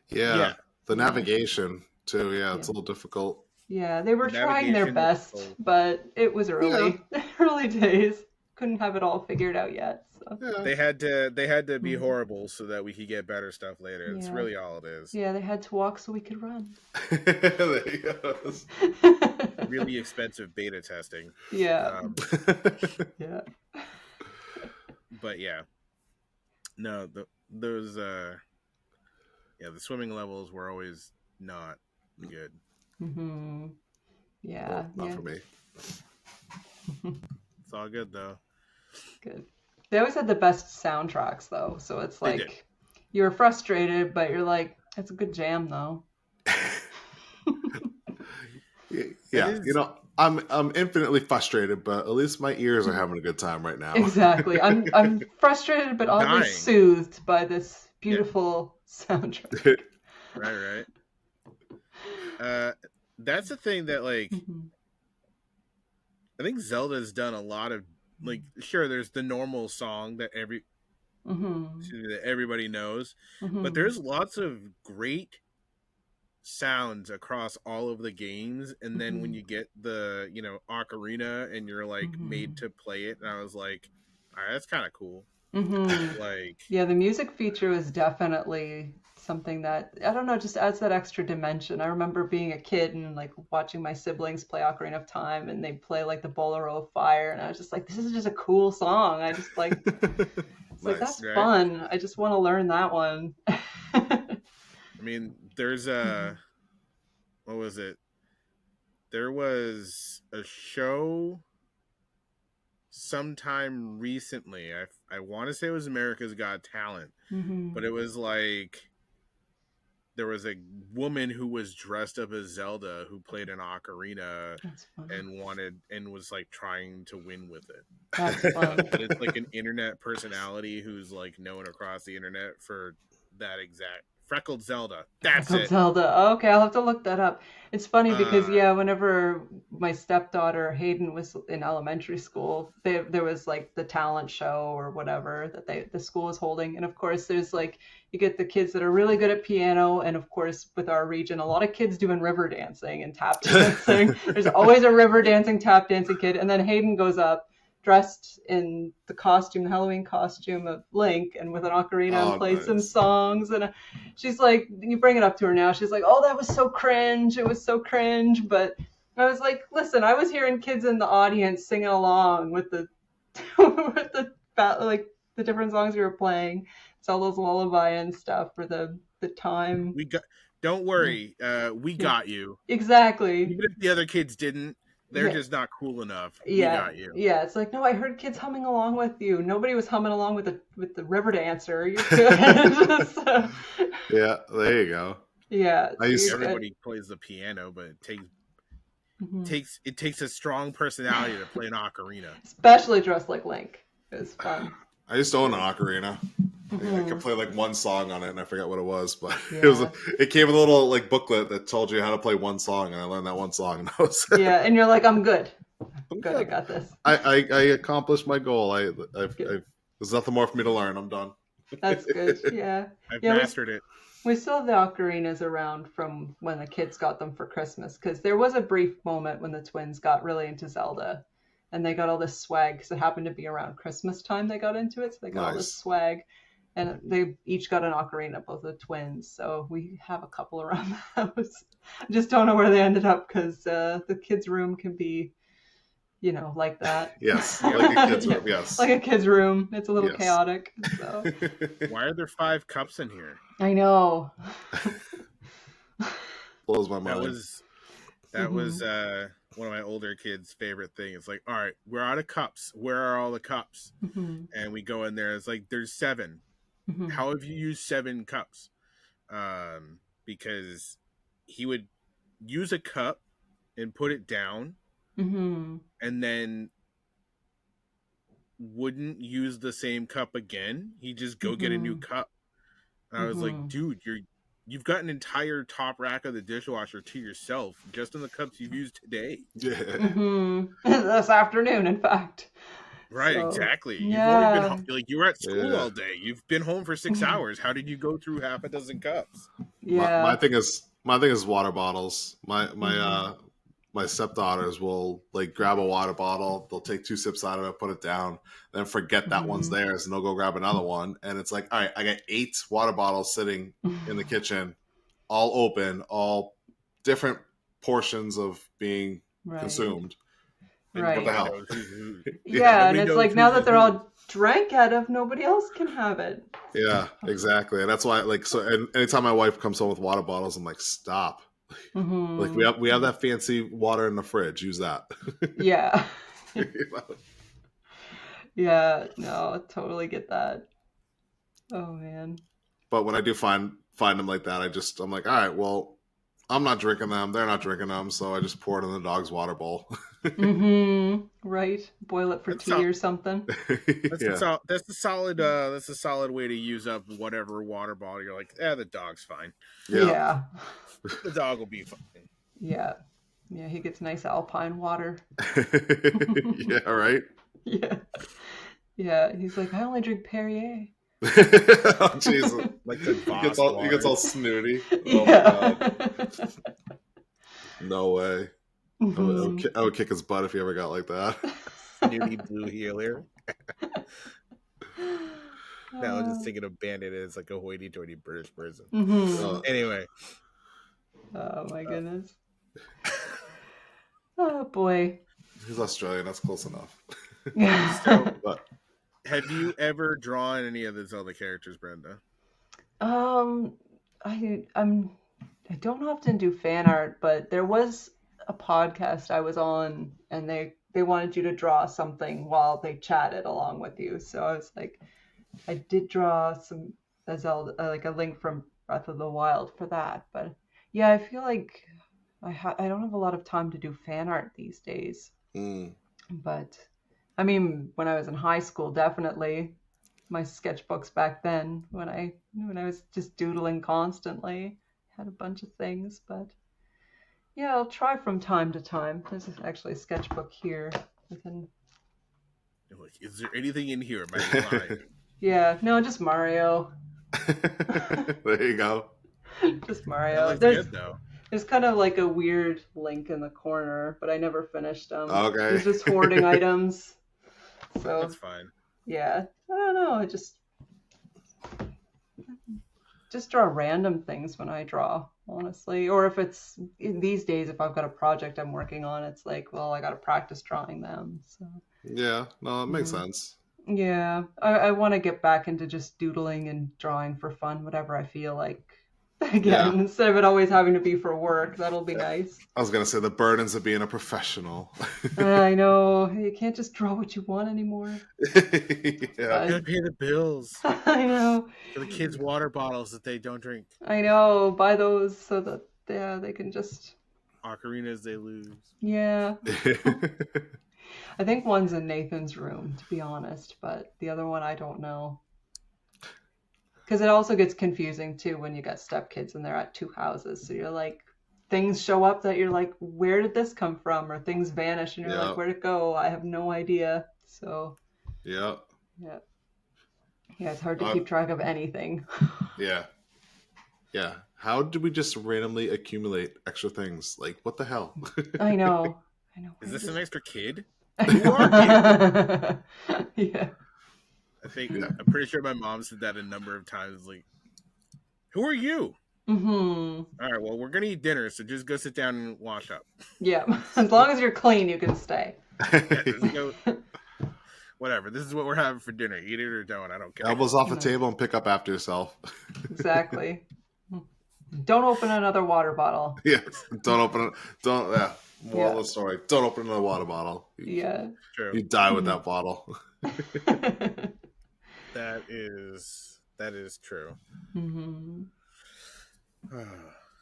Speaker 3: Yeah. The navigation too. Yeah, it's a little difficult.
Speaker 1: Yeah, they were trying their best, but it was early days. Couldn't have it all figured out yet. So.
Speaker 4: Yeah. They had to be horrible so that we could get better stuff later. That's really all it is.
Speaker 1: Yeah, they had to walk so we could run.
Speaker 3: There you go.
Speaker 4: Really expensive beta testing.
Speaker 1: Yeah. Yeah.
Speaker 4: But yeah, no, those the swimming levels were always not good.
Speaker 1: Mm-hmm. Yeah,
Speaker 3: not for me.
Speaker 4: It's all good though.
Speaker 1: Good. They always had the best soundtracks though, so it's like you were frustrated, but you're like, it's a good jam though.
Speaker 3: Yeah, you know. I'm infinitely frustrated, but at least my ears are having a good time right now.
Speaker 1: Exactly. I'm frustrated, but oddly soothed by this beautiful soundtrack.
Speaker 4: Right. That's the thing that like I think Zelda's done a lot of like. Sure, there's the normal song that everybody knows, but there's lots of great sounds across all of the games, and then when you get the ocarina and you're like made to play it, and I was like, all right, that's kind of cool. Like
Speaker 1: the music feature is definitely something that, I don't know, just adds that extra dimension. I remember being a kid and like watching my siblings play Ocarina of Time, and they play like the Bolero of Fire, and I was just like, this is just a cool song. I just like it's like that's fun. I just want to learn that one.
Speaker 4: I mean, there's what was it? There was a show sometime recently. I want to say it was America's Got Talent, but it was like there was a woman who was dressed up as Zelda who played an ocarina and was like trying to win with it.
Speaker 1: That's fun.
Speaker 4: But it's like an internet personality who's like known across the internet for that exact. Freckled Zelda. That's it.
Speaker 1: Zelda. Okay, I'll have to look that up. It's funny because whenever my stepdaughter Hayden was in elementary school, there was like the talent show or whatever that the school is holding, and of course there's like you get the kids that are really good at piano, and of course with our region, a lot of kids doing river dancing and tap dancing. There's always a river dancing, tap dancing kid, and then Hayden goes up dressed in the Halloween costume of Link, and with an ocarina and plays some songs. And she's like, you bring it up to her now, she's like, oh, that was so cringe. It was so cringe. But I was like, listen, I was hearing kids in the audience singing along with the like the different songs we were playing. It's all those lullaby and stuff for the time.
Speaker 4: Don't worry, we got you.
Speaker 1: Exactly.
Speaker 4: Even if the other kids didn't, they're just not cool enough.
Speaker 1: Yeah,
Speaker 4: we got you.
Speaker 1: Yeah. It's like, no, I heard kids humming along with you. Nobody was humming along with the river dancer. You're good. So,
Speaker 3: yeah, there you go.
Speaker 1: Yeah,
Speaker 4: everybody plays the piano, but it takes a strong personality to play an ocarina,
Speaker 1: especially dressed like Link. It was fun.
Speaker 3: I used to own an ocarina. I could play like one song on it, and I forget what it was, but it came with a little like booklet that told you how to play one song, and I learned that one song, and I was
Speaker 1: and you're like, I'm good. I got this.
Speaker 3: I accomplished my goal. There's nothing more for me to learn. I'm done.
Speaker 1: That's good. Yeah,
Speaker 4: I've mastered it.
Speaker 1: We still have the ocarinas around from when the kids got them for Christmas, because there was a brief moment when the twins got really into Zelda, and they got all this swag because it happened to be around Christmas time they got into it, so they got all this swag, and they each got an ocarina, both the twins. So we have a couple around the house. I just don't know where they ended up because the kids' room can be, like that.
Speaker 3: Yes, like a kid's room. Yes,
Speaker 1: like a kid's room. It's a little chaotic. So.
Speaker 4: Why are there 5 cups in here?
Speaker 1: I know.
Speaker 3: Blows my mind.
Speaker 4: That was one of my older kids' favorite thing. It's like, all right, we're out of cups. Where are all the cups? And we go in there. It's like, there's 7. How have you used 7 cups? Because he would use a cup and put it down. And then wouldn't use the same cup again. He'd just go get a new cup. And I was like, dude, you've got an entire top rack of the dishwasher to yourself just in the cups you've used today.
Speaker 3: Yeah.
Speaker 1: This afternoon, in fact.
Speaker 4: Right, exactly. You've only been home, you were at school all day. You've been home for 6 hours. How did you go through half a dozen cups?
Speaker 1: Yeah.
Speaker 3: My thing is water bottles. My stepdaughters will like grab a water bottle, they'll take 2 sips out of it, put it down, then forget that one's theirs, and they'll go grab another one. And it's like, all right, I got 8 water bottles sitting in the kitchen, all open, all different portions of being consumed. And what the hell?
Speaker 1: And it's like now that they're all drank out of, nobody else can have it.
Speaker 3: Yeah, exactly. And that's why, and anytime my wife comes home with water bottles, I'm like, stop. Like we have that fancy water in the fridge. Use that.
Speaker 1: Yeah. Yeah. No, totally get that. Oh man.
Speaker 3: But when I do find them like that, I'm like, all right, well, I'm not drinking them. They're not drinking them, so I just pour it in the dog's water bowl.
Speaker 1: Right. Boil it for tea or something.
Speaker 4: That's a solid way to use up whatever water bottle. You're like, the dog's fine.
Speaker 1: Yeah.
Speaker 4: The dog will be fine.
Speaker 1: Yeah. Yeah, he gets nice alpine water.
Speaker 3: Yeah, right?
Speaker 1: Yeah. Yeah, he's like, I only drink Perrier.
Speaker 3: Oh, Jesus.
Speaker 4: Like the
Speaker 3: he gets all snooty. Oh,
Speaker 1: yeah.
Speaker 3: my God. No way. I would kick his butt if he ever got like that.
Speaker 4: Snooty blue healer. Now I'm just thinking of Bandit as like a hoity-toity British person. Anyway.
Speaker 1: Oh my goodness. Oh boy.
Speaker 3: He's Australian. That's close enough.
Speaker 4: But have you ever drawn any of the Zelda characters, Brenda?
Speaker 1: I don't often do fan art, but there was a podcast I was on, and they wanted you to draw something while they chatted along with you. So I was like, I did draw a Zelda, like a Link from Breath of the Wild for that. But yeah, I feel like I don't have a lot of time to do fan art these days. But I mean, when I was in high school, definitely my sketchbooks back then, when I was just doodling constantly, had a bunch of things. But yeah, I'll try from time to time. There's actually a sketchbook here.
Speaker 4: Is there anything in here? Am I lying?
Speaker 1: Yeah, no, just Mario.
Speaker 3: There you go.
Speaker 1: Just Mario. There's kind of like a weird Link in the corner, but I never finished them.
Speaker 3: Okay.
Speaker 1: He's just hoarding items. So
Speaker 4: that's fine.
Speaker 1: Yeah, I don't know. I just draw random things when I draw, honestly. Or if it's these days, if I've got a project I'm working on, it's like, well, I got to practice drawing them. So
Speaker 3: yeah, no, it makes sense.
Speaker 1: Yeah, I want to get back into just doodling and drawing for fun, whatever I feel like again, instead of it always having to be for work. That'll be nice.
Speaker 3: I was going to say the burdens of being a professional.
Speaker 1: I know. You can't just draw what you want anymore.
Speaker 4: You gotta pay the bills.
Speaker 1: I know.
Speaker 4: For the kids' water bottles that they don't drink.
Speaker 1: I know. Buy those so that they can just...
Speaker 4: Ocarinas they lose.
Speaker 1: Yeah. I think one's in Nathan's room, to be honest, but the other one I don't know. Because it also gets confusing too when you got stepkids and they're at two houses. So you're like, things show up that you're like, where did this come from? Or things vanish and you're like, where'd it go? I have no idea. So yeah, it's hard to keep track of anything.
Speaker 3: Yeah. How did we just randomly accumulate extra things? Like, what the hell?
Speaker 1: I know.
Speaker 4: Is this an extra kid? Who are you?
Speaker 1: Yeah.
Speaker 4: I'm pretty sure my mom said that a number of times. Like, who are you?
Speaker 1: Mm-hmm.
Speaker 4: All right, well, we're going to eat dinner, so just go sit down and wash up.
Speaker 1: Yeah. As long as you're clean, you can stay.
Speaker 4: Whatever. This is what we're having for dinner. Eat it or don't. I don't care.
Speaker 3: Elbows off the table and pick up after yourself.
Speaker 1: Exactly. Don't open another water bottle.
Speaker 3: Yes. Don't open it. Moral of the story. Don't open another water bottle.
Speaker 4: True.
Speaker 3: You die with that bottle.
Speaker 4: That is true.
Speaker 1: Mm-hmm.
Speaker 3: All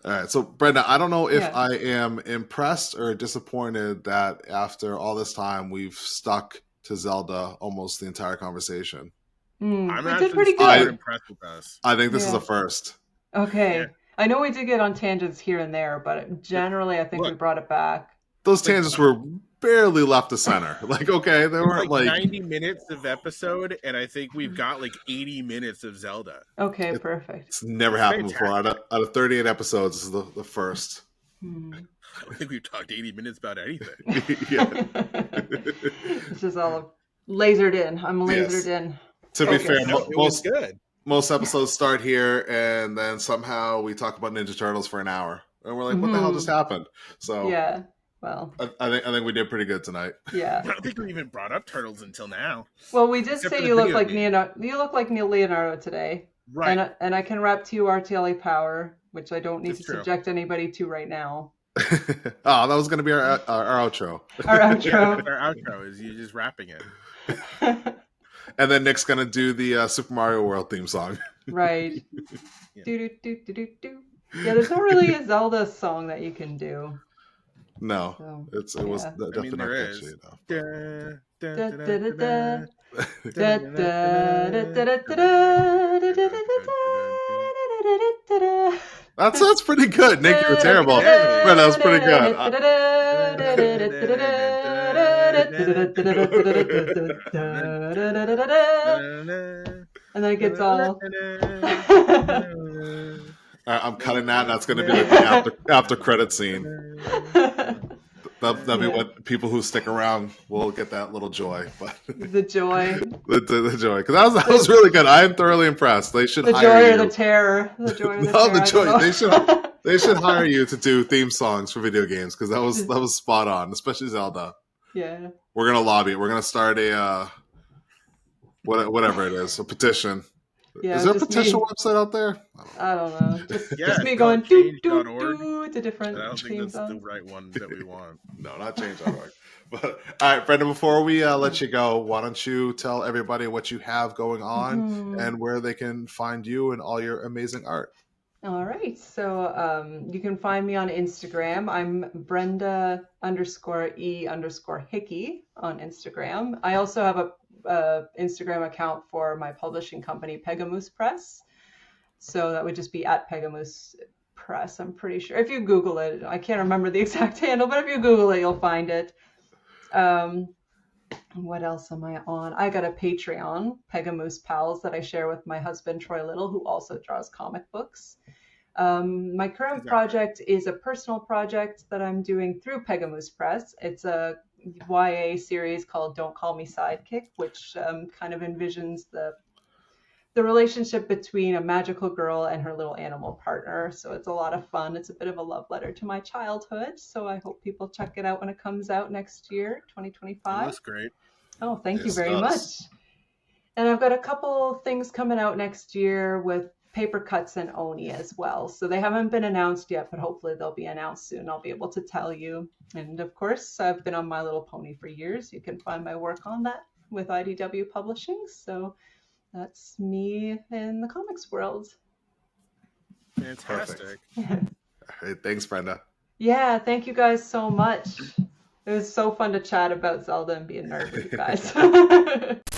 Speaker 3: right. So, Brenda, I don't know if I am impressed or disappointed that after all this time, we've stuck to Zelda almost the entire conversation.
Speaker 1: I'm actually pretty good.
Speaker 4: Impressed with us.
Speaker 3: I think this is a first.
Speaker 1: Okay. Yeah. I know we did get on tangents here and there, but generally I think we brought it back.
Speaker 3: Those tangents were barely left to center. Like, okay, they weren't like
Speaker 4: 90 minutes of episode, and I think we've got like 80 minutes of Zelda.
Speaker 1: Okay, perfect.
Speaker 3: It's never happened before. Out of 38 episodes, this is the first.
Speaker 4: I don't think we've talked 80 minutes about anything.
Speaker 1: It's just all lasered in. I'm lasered in.
Speaker 3: To be fair, most episodes start here, and then somehow we talk about Ninja Turtles for an hour, and we're like, "What the hell just happened?" So
Speaker 1: yeah, well,
Speaker 3: I think we did pretty good tonight.
Speaker 1: Yeah,
Speaker 4: I don't think we even brought up Turtles until now.
Speaker 1: Well, we did say you look like Leonardo. You look like Leonardo today,
Speaker 4: right?
Speaker 1: And I can rap to you RTLA Power, which I don't need to subject anybody to right now.
Speaker 3: Oh, that was going to be our outro.
Speaker 1: Our outro.
Speaker 4: Our outro is you just rapping it.
Speaker 3: And then Nick's going to do the Super Mario World theme song.
Speaker 1: Right. Do. Yeah, there's not really a Zelda song that you can do.
Speaker 3: No, it was definitely not catchy enough. That's pretty good. Nick, you were terrible. But that was pretty good.
Speaker 1: And then it gets all...
Speaker 3: I'm cutting that, and that's going to be like the after credit scene. That'll be what people who stick around will get that little joy. But
Speaker 1: the joy.
Speaker 3: The joy. Because that was really good. I am thoroughly impressed. They should hire you.
Speaker 1: The joy or the terror. The joy or the terror.
Speaker 3: The joy. They should hire you to do theme songs for video games, because that was spot on, especially Zelda.
Speaker 1: Yeah.
Speaker 3: We're going to lobby it. We're going to start a whatever it is, a petition.
Speaker 1: Yeah,
Speaker 3: is there a petition website out there?
Speaker 1: I don't know. Just me going do to different.
Speaker 4: I don't think that's the right one that we want.
Speaker 3: No, not change.org. But all right, Brenda, before we let you go, why don't you tell everybody what you have going on and where they can find you and all your amazing art?
Speaker 1: All right. So you can find me on Instagram. I'm Brenda_E_Hickey on Instagram. I also have a Instagram account for my publishing company, Pegamoose Press. So that would just be at Pegamoose Press, I'm pretty sure. If you Google it, I can't remember the exact handle, but if you Google it, you'll find it. What else am I on? I got a Patreon, Pegamoose Pals, that I share with my husband, Troy Little, who also draws comic books. My current project is a personal project that I'm doing through Pegamoose Press. It's a YA series called Don't Call Me Sidekick, which kind of envisions the relationship between a magical girl and her little animal partner. So it's a lot of fun. It's a bit of a love letter to my childhood. So I hope people check it out when it comes out next year, 2025.
Speaker 4: That's great.
Speaker 1: Oh, thank you very much. And I've got a couple things coming out next year with paper cuts and Oni as well. So they haven't been announced yet, but hopefully they'll be announced soon. I'll be able to tell you. And of course, I've been on My Little Pony for years. You can find my work on that with IDW Publishing. So that's me in the comics world.
Speaker 4: Fantastic.
Speaker 3: Hey, thanks, Brenda.
Speaker 1: Yeah, thank you guys so much. It was so fun to chat about Zelda and be a nerd with you guys.